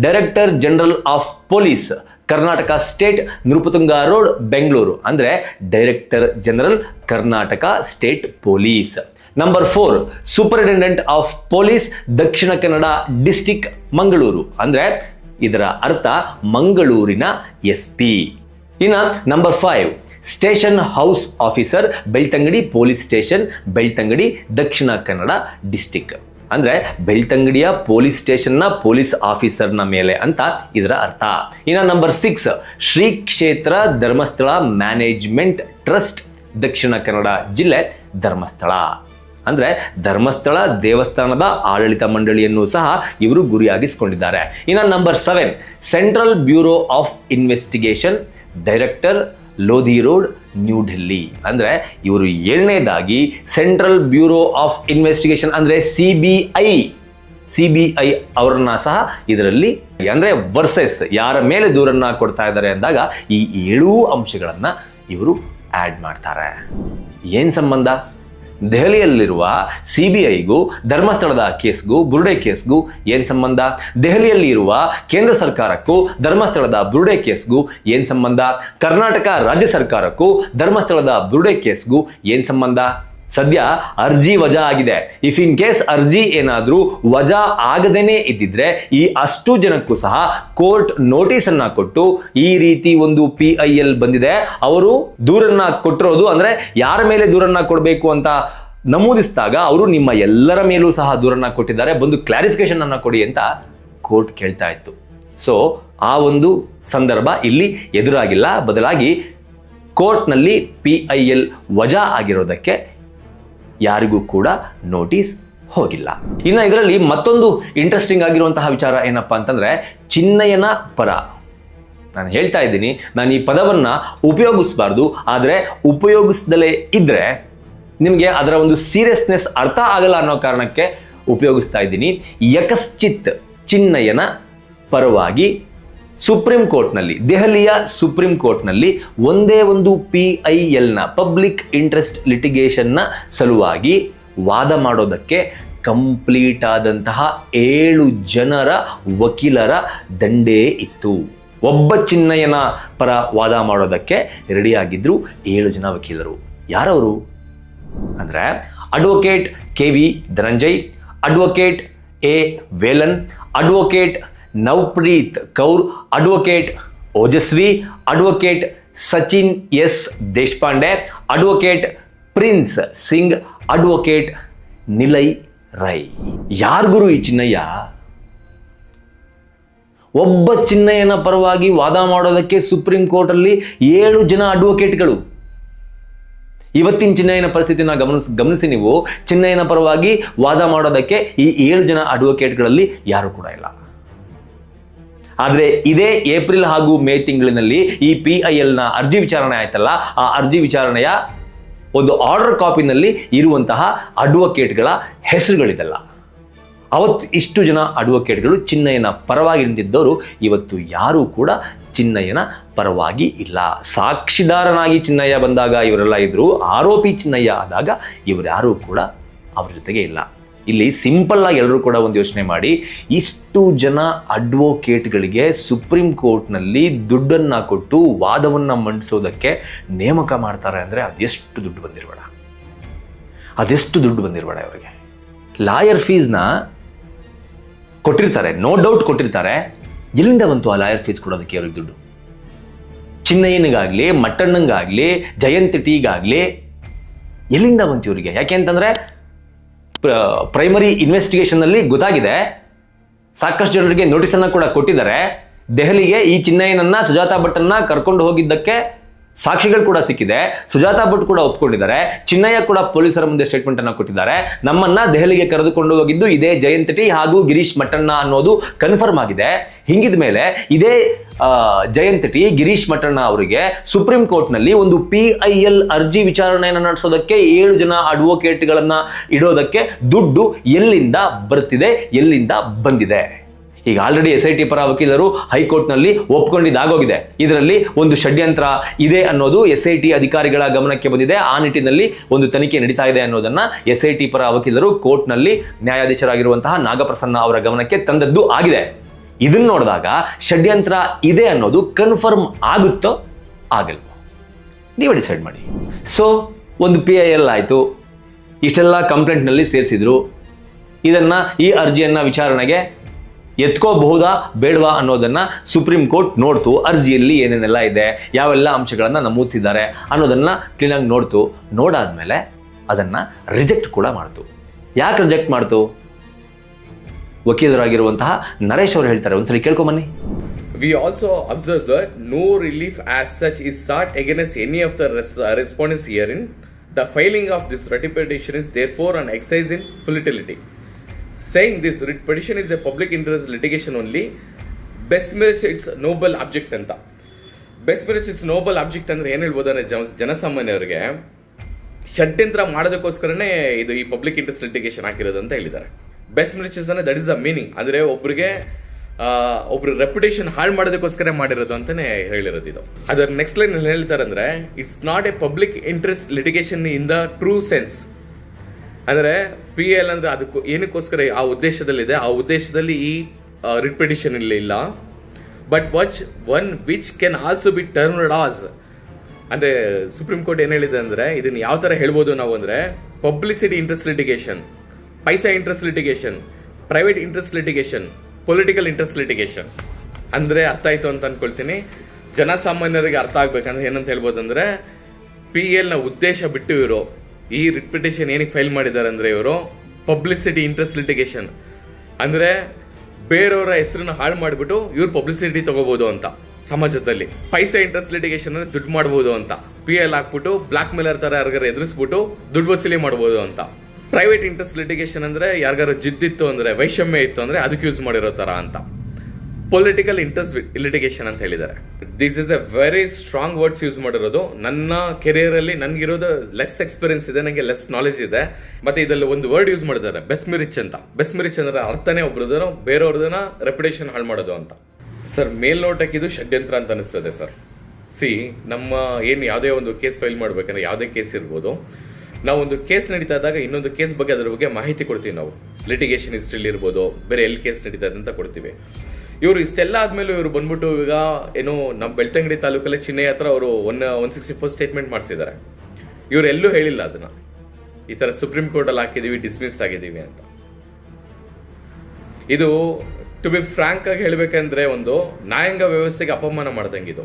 director general of police, Karnataka state, Nrupatunga road, Bengaluru. ಅಂದ್ರೆ director general Karnataka state police. Number 4 superintendent of police, Dakshina Kannada district, Mangaluru. ಅಂದ್ರೆ ಇದರ ಅರ್ಥ ಮಂಗಳೂರಿನ SP. ಇನ್ನು number 5 station house officer, Belthangady police station, Belthangady, ದಕ್ಷಿಣ ಕನ್ನಡ ಡಿಸ್ಟಿಕ್. ಅಂದ್ರೆ ಬೆಳ್ತಂಗಡಿಯ ಪೊಲೀಸ್ ಸ್ಟೇಷನ್ನ ಪೊಲೀಸ್ ಆಫೀಸರ್ನ ಮೇಲೆ ಅಂತ ಇದರ ಅರ್ಥ. ಇನ್ನು ನಂಬರ್ 6 ಶ್ರೀ ಕ್ಷೇತ್ರ ಧರ್ಮಸ್ಥಳ ಮ್ಯಾನೇಜ್ಮೆಂಟ್ ಟ್ರಸ್ಟ್, ದಕ್ಷಿಣ ಕನ್ನಡ ಜಿಲ್ಲೆ, ಧರ್ಮಸ್ಥಳ. ಅಂದ್ರೆ ಧರ್ಮಸ್ಥಳ ದೇವಸ್ಥಾನದ ಆಡಳಿತ ಮಂಡಳಿಯನ್ನು ಸಹ ಇವರು ಗುರಿಯಾಗಿಸಿಕೊಂಡಿದ್ದಾರೆ. ಇನ್ನು number 7 central bureau of investigation, director, Lodhi road, new Delhi. ಅಂದ್ರೆ ಇವರು 7ನೇದಾಗಿ ಸೆಂಟ್ರಲ್ ಬ್ಯೂರೋ ಆಫ್ ಇನ್ವೆಸ್ಟಿಗೇಷನ್ ಅಂದ್ರೆ CBI ಅವರನ್ನ ಸಹ ಇದರಲ್ಲಿ, ಅಂದ್ರೆ ವರ್ಸಸ್ ಯಾರ ಮೇಲೆ ದೂರನ್ನ ಕೊಡ್ತಾ ಇದ್ದಾರೆ ಅಂದಾಗ ಈ 7 ಅಂಶಗಳನ್ನ ಇವರು ಆಡ್ ಮಾಡ್ತಾರೆ. ಏನ್ ಸಂಬಂಧ? ದೆಹಲಿಯಲ್ಲಿರುವ CBIಗೂ ಧರ್ಮಸ್ಥಳದ ಕೇಸ್ಗೂ ಬುರುಡೆ ಕೇಸ್ಗೂ ಏನ್ ಸಂಬಂಧ? ದೆಹಲಿಯಲ್ಲಿ ಇರುವ ಕೇಂದ್ರ ಸರ್ಕಾರಕ್ಕೂ ಧರ್ಮಸ್ಥಳದ ಬುರುಡೆ ಕೇಸ್ಗೂ ಏನ್ ಸಂಬಂಧ? ಕರ್ನಾಟಕ ರಾಜ್ಯ ಸರ್ಕಾರಕ್ಕೂ ಧರ್ಮಸ್ಥಳದ ಬುರುಡೆ ಕೇಸ್ಗೂ ಏನ್ ಸಂಬಂಧ? ಸದ್ಯ ಅರ್ಜಿ ವಜಾ ಆಗಿದೆ. ಇಫ್ ಇನ್ ಕೇಸ್ ಅರ್ಜಿ ಏನಾದ್ರೂ ವಜಾ ಆಗದೇನೆ ಇದ್ದಿದ್ರೆ ಈ ಅಷ್ಟು ಜನಕ್ಕೂ ಸಹ ಕೋರ್ಟ್ ನೋಟಿಸ್ ಅನ್ನ ಕೊಟ್ಟು ಈ ರೀತಿ ಒಂದು PIL ಬಂದಿದೆ, ಅವರು ದೂರನ್ನ ಕೊಟ್ಟಿರೋದು, ಅಂದ್ರೆ ಯಾರ ಮೇಲೆ ದೂರನ್ನ ಕೊಡಬೇಕು ಅಂತ ನಮೂದಿಸಿದಾಗ ಅವರು ನಿಮ್ಮ ಎಲ್ಲರ ಮೇಲೂ ಸಹ ದೂರನ್ನ ಕೊಟ್ಟಿದ್ದಾರೆ, ಬಂದು ಕ್ಲಾರಿಫಿಕೇಶನ್ ಅನ್ನ ಕೊಡಿ ಅಂತ ಕೋರ್ಟ್ ಕೇಳ್ತಾ ಇತ್ತು. ಸೊ ಆ ಒಂದು ಸಂದರ್ಭ ಇಲ್ಲಿ ಎದುರಾಗಿಲ್ಲ, ಬದಲಾಗಿ ಕೋರ್ಟ್ನಲ್ಲಿ PIL ವಜಾ ಆಗಿರೋದಕ್ಕೆ ಯಾರಿಗೂ ಕೂಡ ನೋಟಿಸ್ ಹೋಗಿಲ್ಲ. ಇನ್ನು ಇದರಲ್ಲಿ ಮತ್ತೊಂದು ಇಂಟ್ರೆಸ್ಟಿಂಗ್ ಆಗಿರುವಂತಹ ವಿಚಾರ ಏನಪ್ಪಾ ಅಂತಂದ್ರೆ, ಚಿನ್ನಯ್ಯನ ಪರ. ನಾನು ಹೇಳ್ತಾ ಇದ್ದೀನಿ, ನಾನು ಈ ಪದವನ್ನ ಉಪಯೋಗಿಸಬಾರ್ದು, ಆದರೆ ಉಪಯೋಗಿಸದಲೇ ಇದ್ರೆ ನಿಮಗೆ ಅದರ ಒಂದು ಸೀರಿಯಸ್ನೆಸ್ ಅರ್ಥ ಆಗಲ್ಲ ಅನ್ನೋ ಕಾರಣಕ್ಕೆ ಉಪಯೋಗಿಸ್ತಾ ಇದ್ದೀನಿ. ಯಕಶ್ಚಿತ್ ಚಿನ್ನಯ್ಯನ ಪರವಾಗಿ ಸುಪ್ರೀಂ ಕೋರ್ಟ್ನಲ್ಲಿ, ದೆಹಲಿಯ ಸುಪ್ರೀಂ ಕೋರ್ಟ್ನಲ್ಲಿ ಒಂದೇ ಒಂದು PILನ ಪಬ್ಲಿಕ್ ಇಂಟ್ರೆಸ್ಟ್ ಲಿಟಿಗೇಷನ್ನ ಸಲುವಾಗಿ ವಾದ ಮಾಡೋದಕ್ಕೆ ಕಂಪ್ಲೀಟ್ ಆದಂತಹ 7 ಜನರ ವಕೀಲರ ದಂಡೇ ಇತ್ತು. ಒಬ್ಬ ಚಿನ್ನಯ್ಯನ ಪರ ವಾದ ಮಾಡೋದಕ್ಕೆ ರೆಡಿಯಾಗಿದ್ರು 7 ಜನ ವಕೀಲರು. ಯಾರವರು? ಅಂದರೆ advocate KV Dhananjay, advocate A Velan, advocate Navpreet Kaur, advocate Ojaswi, advocate Sachin S Deshpande, advocate Prince Singh, advocate Nilay Rai. ಯಾರ್ಗುರು ಈ ಚಿನ್ನಯ್ಯ? ಒಬ್ಬ ಚಿನ್ನಯ್ಯನ ಪರವಾಗಿ ವಾದ ಮಾಡೋದಕ್ಕೆ ಸುಪ್ರೀಂ ಕೋರ್ಟಲ್ಲಿ 7 ಜನ ಅಡ್ವೊಕೇಟ್ಗಳು. ಇವತ್ತಿನ ಚಿನ್ನಯ್ಯನ ಪರಿಸ್ಥಿತಿನ ಗಮನಿಸಿ ನೀವು. ಚಿನ್ನಯ್ಯನ ಪರವಾಗಿ ವಾದ ಮಾಡೋದಕ್ಕೆ ಈ 7 ಜನ ಅಡ್ವೊಕೇಟ್ಗಳಲ್ಲಿ ಯಾರು ಕೂಡ ಇಲ್ಲ. ಆದರೆ ಇದೇ ಏಪ್ರಿಲ್ ಹಾಗೂ ಮೇ ತಿಂಗಳಿನಲ್ಲಿ ಈ PILನ ಅರ್ಜಿ ವಿಚಾರಣೆ ಆಯ್ತಲ್ಲ, ಆ ಅರ್ಜಿ ವಿಚಾರಣೆಯ ಒಂದು ಆರ್ಡರ್ ಕಾಪಿನಲ್ಲಿ ಇರುವಂತಹ ಅಡ್ವೊಕೇಟ್ಗಳ ಹೆಸರುಗಳಿದೆಲ್ಲ. ಅವತ್ತು ಇಷ್ಟು ಜನ ಅಡ್ವೊಕೇಟ್ಗಳು ಚಿನ್ನಯ್ಯನ ಪರವಾಗಿ ನಿಂತಿದ್ದವರು ಇವತ್ತು ಯಾರೂ ಕೂಡ ಚಿನ್ನಯ್ಯನ ಪರವಾಗಿ ಇಲ್ಲ. ಸಾಕ್ಷಿದಾರನಾಗಿ ಚಿನ್ನಯ್ಯ ಬಂದಾಗ ಇವರೆಲ್ಲ ಇದ್ರು, ಆರೋಪಿ ಚಿನ್ನಯ್ಯ ಆದಾಗ ಇವರ್ಯಾರೂ ಕೂಡ ಅವ್ರ ಜೊತೆಗೆ ಇಲ್ಲ. ಇಲ್ಲಿ ಸಿಂಪಲ್ ಆಗಿ ಎಲ್ಲರೂ ಕೂಡ ಒಂದು ಯೋಚನೆ ಮಾಡಿ, ಇಷ್ಟು ಜನ ಅಡ್ವೊಕೇಟ್ಗಳಿಗೆ ಸುಪ್ರೀಂ ಕೋರ್ಟ್ನಲ್ಲಿ ದುಡ್ಡನ್ನು ಕೊಟ್ಟು ವಾದವನ್ನು ಮಂಡಿಸೋದಕ್ಕೆ ನೇಮಕ ಮಾಡ್ತಾರೆ ಅಂದರೆ ಅದೆಷ್ಟು ದುಡ್ಡು ಬಂದಿರಬೇಡ ಇವರಿಗೆ. ಲಾಯರ್ ಫೀಸ್ನ ಕೊಟ್ಟಿರ್ತಾರೆ, ನೋ ಡೌಟ್ ಕೊಟ್ಟಿರ್ತಾರೆ. ಎಲ್ಲಿಂದ ಬಂತು ಆ ಲಾಯರ್ ಫೀಸ್ ಕೊಡೋದಕ್ಕೆ ಅವ್ರಿಗೆ ದುಡ್ಡು? ಚಿನ್ನಯ್ಯನಿಗಾಗಲಿ, ಮಟ್ಟಣ್ಣಂಗಾಗಲಿ, ಜಯಂತ್ ಟೀಗಾಗಲಿ ಎಲ್ಲಿಂದ ಬಂತು ಇವರಿಗೆ? ಯಾಕೆ ಅಂತಂದರೆ ಪ್ರೈಮರಿ ಇನ್ವೆಸ್ಟಿಗೇಷನ್ನಲ್ಲಿ ಗೊತ್ತಾಗಿದೆ, ಸಾಕಷ್ಟು ಜನರಿಗೆ ನೋಟಿಸನ್ನು ಕೂಡ ಕೊಟ್ಟಿದ್ದಾರೆ. ದೆಹಲಿಗೆ ಈ ಚಿನ್ನಯ್ಯನನ್ನ, ಸುಜಾತಾ ಭಟ್ಟನ್ನ ಕರ್ಕೊಂಡು ಹೋಗಿದ್ದಕ್ಕೆ ಸಾಕ್ಷಿಗಳು ಕೂಡ ಸಿಕ್ಕಿದೆ. ಸುಜಾತಾ ಭಟ್ ಕೂಡ ಒಪ್ಕೊಂಡಿದ್ದಾರೆ. ಚಿನ್ನಯ್ಯ ಕೂಡ ಪೊಲೀಸರ ಮುಂದೆ ಸ್ಟೇಟ್ಮೆಂಟ್ ಅನ್ನು ಕೊಟ್ಟಿದ್ದಾರೆ. ನಮ್ಮನ್ನ ದೆಹಲಿಗೆ ಕರೆದುಕೊಂಡು ಹೋಗಿದ್ದು ಇದೇ ಜಯಂತ್ ಟಿ ಹಾಗೂ ಗಿರೀಶ್ ಮಟ್ಟಣ್ಣ ಅನ್ನೋದು ಕನ್ಫರ್ಮ್ ಆಗಿದೆ. ಹಿಂಗಿದ ಮೇಲೆ ಇದೇ ಜಯಂತ್ ಟಿ, ಗಿರೀಶ್ ಮಟ್ಟಣ್ಣ ಅವರಿಗೆ ಸುಪ್ರೀಂ ಕೋರ್ಟ್ನಲ್ಲಿ ಒಂದು PIL ಅರ್ಜಿ ವಿಚಾರಣೆಯನ್ನು ನಡೆಸೋದಕ್ಕೆ 7 ಜನ ಅಡ್ವೊಕೇಟ್ಗಳನ್ನ ಇಡೋದಕ್ಕೆ ದುಡ್ಡು ಎಲ್ಲಿಂದ ಬರ್ತಿದೆ, ಎಲ್ಲಿಂದ ಬಂದಿದೆ? ಈಗ ಆಲ್ರೆಡಿ SIT ಪರ ವಕೀಲರು ಹೈಕೋರ್ಟ್ನಲ್ಲಿ ಒಪ್ಕೊಂಡಿದ್ದಾಗೋಗಿದೆ. ಇದರಲ್ಲಿ ಒಂದು ಷಡ್ಯಂತ್ರ ಇದೆ ಅನ್ನೋದು SIT ಅಧಿಕಾರಿಗಳ ಗಮನಕ್ಕೆ ಬಂದಿದೆ. ಆ ನಿಟ್ಟಿನಲ್ಲಿ ಒಂದು ತನಿಖೆ ನಡೀತಾ ಇದೆ ಅನ್ನೋದನ್ನ SIT ಪರ ವಕೀಲರು ಕೋರ್ಟ್ನಲ್ಲಿ ನ್ಯಾಯಾಧೀಶರಾಗಿರುವಂತಹ ನಾಗಪ್ರಸನ್ನ ಅವರ ಗಮನಕ್ಕೆ ತಂದದ್ದು ಆಗಿದೆ. ಇದನ್ನ ನೋಡಿದಾಗ ಷಡ್ಯಂತ್ರ ಇದೆ ಅನ್ನೋದು ಕನ್ಫರ್ಮ್ ಆಗುತ್ತೋ ಆಗಲ್ವೋ ನೀವೇ ಡಿಸೈಡ್ ಮಾಡಿ. ಸೊ ಒಂದು PIL ಆಯಿತು, ಇಷ್ಟೆಲ್ಲ ಕಂಪ್ಲೇಂಟ್ನಲ್ಲಿ ಸೇರಿಸಿದ್ರು. ಇದನ್ನ ಈ ಅರ್ಜಿಯನ್ನ ವಿಚಾರಣೆಗೆ ಎತ್ಕೋಬಹುದಾ ಬೇಡವಾ ಅನ್ನೋದನ್ನ ಸುಪ್ರೀಂ ಕೋರ್ಟ್ ನೋಡ್ತು. ಅರ್ಜಿಯಲ್ಲಿ ಏನೇನೆಲ್ಲ ಇದೆ, ಯಾವೆಲ್ಲ ಅಂಶಗಳನ್ನು ನಮೂದಿಸಿದ್ದಾರೆ ಅನ್ನೋದನ್ನ ಕ್ಲೀನಾಗಿ ನೋಡ್ತು. ನೋಡಾದ್ಮೇಲೆ ಅದನ್ನ ರಿಜೆಕ್ಟ್ ಕೂಡ ಮಾಡ್ತು. ಯಾಕೆ ರಿಜೆಕ್ಟ್ ಮಾಡ್ತು? ವಕೀಲರಾಗಿರುವಂತಹ ನರೇಶ್ ಅವರು ಹೇಳ್ತಾರೆ, ಒಂದ್ಸಲಿ ಕೇಳ್ಕೊಂಬನ್ನಿ. We also observe that no relief as such is sought against any of the respondents herein. The filing of this writ petition is therefore an exercise in futility. Saying this writ petition is a public interest litigation only, best merits its noble object ಅಂತ. Best merits its noble object ಅಂದ್ರೆ ಏನು ಹೇಳ್ಬೋದು ಅಂದ್ರೆ ಜನಸಾಮಾನ್ಯರಿಗೆ ಷಡ್ಯಂತ್ರ ಮಾಡೋದಕ್ಕೋಸ್ಕರನೇ ಇದು ಈ public interest litigation ಹಾಕಿರೋದು ಅಂತ ಹೇಳಿದ್ದಾರೆ. ಬೆಸ್ಟ್ ಮೆರಿಟ್ಸ್ ಅಂದ್ರೆ ದಟ್ ಇಸ್ ದ ಮೀನಿಂಗ್. ಅಂದ್ರೆ ಒಬ್ರು ರೆಪ್ಯುಟೇಷನ್ ಹಾಳು ಮಾಡೋದಕ್ಕೋಸ್ಕರ ಮಾಡಿರೋದು ಅಂತಾನೆ ಹೇಳಿರೋದು ಇದು. ಅದರ ನೆಕ್ಸ್ಟ್ ಲೈನ್ ಹೇಳ್ತಾರೆ ಅಂದ್ರೆ it's not A public interest litigation in the true sense. ಅಂದ್ರೆ PIL ಅಂದ್ರೆ ಅದಕ್ಕೂ ಏನಕ್ಕೋಸ್ಕರ ಆ ಉದ್ದೇಶದಲ್ಲಿದೆ, ಆ ಉದ್ದೇಶದಲ್ಲಿ ಈ ರಿಟ್ ಪಿಟಿಷನ್ ಇಲ್ಲ. But one which can also be termed as, ಅಂದ್ರೆ ಸುಪ್ರೀಂ ಕೋರ್ಟ್ ಏನ್ ಹೇಳಿದೆ ಅಂದ್ರೆ ಇದನ್ನ ಯಾವ ತರ ಹೇಳ್ಬೋದು ನಾವು ಅಂದ್ರೆ publicity interest litigation, paisa interest litigation, private interest litigation, political interest litigation. ಅಂದ್ರೆ ಅರ್ಥ ಆಯ್ತು ಅಂತ ಅನ್ಕೊಳ್ತೀನಿ. ಜನಸಾಮಾನ್ಯರಿಗೆ ಅರ್ಥ ಆಗ್ಬೇಕಂದ್ರೆ ಏನಂತ ಹೇಳ್ಬೋದು ಅಂದ್ರೆ PIL ನ ಉದ್ದೇಶ ಬಿಟ್ಟು ಇವರು ಈ ರಿಟ್ ಪಿಟಿಷನ್ ಏನಕ್ಕೆ ಫೈಲ್ ಮಾಡಿದ್ದಾರೆ ಅಂದ್ರೆ ಇವರು ಪಬ್ಲಿಸಿಟಿ ಇಂಟ್ರೆಸ್ಟ್ ಲಿಟಿಗೇಷನ್ ಅಂದ್ರೆ ಬೇರೆಯವರ ಹೆಸರನ್ನ ಹಾಳು ಮಾಡಿಬಿಟ್ಟು ಇವ್ರು ಪಬ್ಲಿಸಿಟಿ ತಗೋಬಹುದು ಅಂತ ಸಮಾಜದಲ್ಲಿ. ಪೈಸಾ ಇಂಟ್ರೆಸ್ಟ್ ಲಿಟಿಗೇಷನ್ ಅಂದ್ರೆ ದುಡ್ಡು ಮಾಡಬಹುದು ಅಂತ, PIL ಹಾಕ್ಬಿಟ್ಟು ಬ್ಲಾಕ್ ಮೇಲರ್ ತರ ಯಾರಿಗಾರ ಎದುರಿಸ್ಬಿಟ್ಟು ದುಡ್ಡು ವಸೂಲಿ ಮಾಡಬಹುದು ಅಂತ. ಪ್ರೈವೇಟ್ ಇಂಟ್ರೆಸ್ಟ್ ಲಿಟಿಗೇಷನ್ ಅಂದ್ರೆ ಯಾರಿಗಾರ ಜಿದ್ದಿತ್ತು ಅಂದ್ರೆ, ವೈಷಮ್ಯ ಇತ್ತು ಅಂದ್ರೆ ಅದಕ್ಕೆ ಯೂಸ್ ಮಾಡಿರೋ ತರ ಅಂತ. ಪೊಲಿಟಿಕಲ್ ಇಂಟ್ರೆಸ್ಟ್ ಲಿಟಿಗೇಷನ್ ಅಂತ ಹೇಳಿದ್ದಾರೆ. This is A very strong words use ಮಾಡಿರೋದು. ನನ್ನ ಕೆರಿಯರ್ ಅಲ್ಲಿ ನನ್ಗಿರೋದು ಲೆಸ್ ಎಕ್ಸ್ಪೀರಿಯನ್ಸ್ ಇದೆ, ನನಗೆ ಲೆಸ್ ನಾಲೆಜ್ ಇದೆ. ಮತ್ತೆ ಇದರಲ್ಲಿ ಒಂದು ವರ್ಡ್ ಯೂಸ್ ಮಾಡಿದ್ದಾರೆ, ಬೆಸ್ಟ್ ಮೆರಿಟ್ಸ್ ಅಂತ. ಬೆಸ್ಟ್ ಮೆರಿಟ್ಸ್ ಅಂದ್ರೆ ಅರ್ಥನೇ ಒಬ್ರದನ್ನ ಬೇರೆಯವ್ರದನ್ನ ರೆಪ್ಯುಟೇಷನ್ ಹಾಳು ಮಾಡೋದು ಅಂತ. ಸರ್ ಮೇಲ್ನೋಟಕ್ಕೆ ಇದು ಷಡ್ಯಂತ್ರ ಅಂತ ಅನಿಸ್ತದೆ ಸರ್. ನಮ್ಮ ಏನ್ ಯಾವುದೇ ಒಂದು ಕೇಸ್ ಫೈಲ್ ಮಾಡ್ಬೇಕಂದ್ರೆ ಯಾವುದೇ ಕೇಸ್ ಇರ್ಬೋದು, ನಾವು ಒಂದು ಕೇಸ್ ನಡೀತಾ ಇದ್ದಾಗ ಇನ್ನೊಂದು ಕೇಸ್ ಬಗ್ಗೆ ಅದ್ರ ಬಗ್ಗೆ ಮಾಹಿತಿ ಕೊಡ್ತೀವಿ ನಾವು. ಲಿಟಿಗೇಷನ್ ಹಿಸ್ಟ್ರಿಲಿ ಇರ್ಬೋದು, ಬೇರೆ ಎಲ್ಲಿ ಕೇಸ್ ನಡೀತಾ ಇದೆ ಅಂತ ಕೊಡ್ತೀವಿ. ಇವರು ಇಷ್ಟೆಲ್ಲ ಆದ್ಮೇಲೆ ಇವರು ಬಂದ್ಬಿಟ್ಟು ಈಗ ಏನು ನಮ್ಮ ಬೆಳ್ತಂಗಡಿ ತಾಲೂಕಲ್ಲಿ ಚಿನ್ನಯ್ಯ ಹತ್ರ ಅವರು 164 ಸ್ಟೇಟ್ಮೆಂಟ್ ಮಾಡಿಸಿದ್ದಾರೆ. ಇವರು ಎಲ್ಲೂ ಹೇಳಿಲ್ಲ ಅದನ್ನ. ಈ ಥರ ಸುಪ್ರೀಂ ಕೋರ್ಟಲ್ಲಿ ಹಾಕಿದ್ದೀವಿ, ಡಿಸ್ಮಿಸ್ ಆಗಿದ್ದೀವಿ ಅಂತ. ಇದು ಟು ಬಿ ಫ್ರಾಂಕ್ ಆಗಿ ಹೇಳಬೇಕಂದ್ರೆ ಒಂದು ನ್ಯಾಯಾಂಗ ವ್ಯವಸ್ಥೆಗೆ ಅಪಮಾನ ಮಾಡ್ದಂಗಿದು.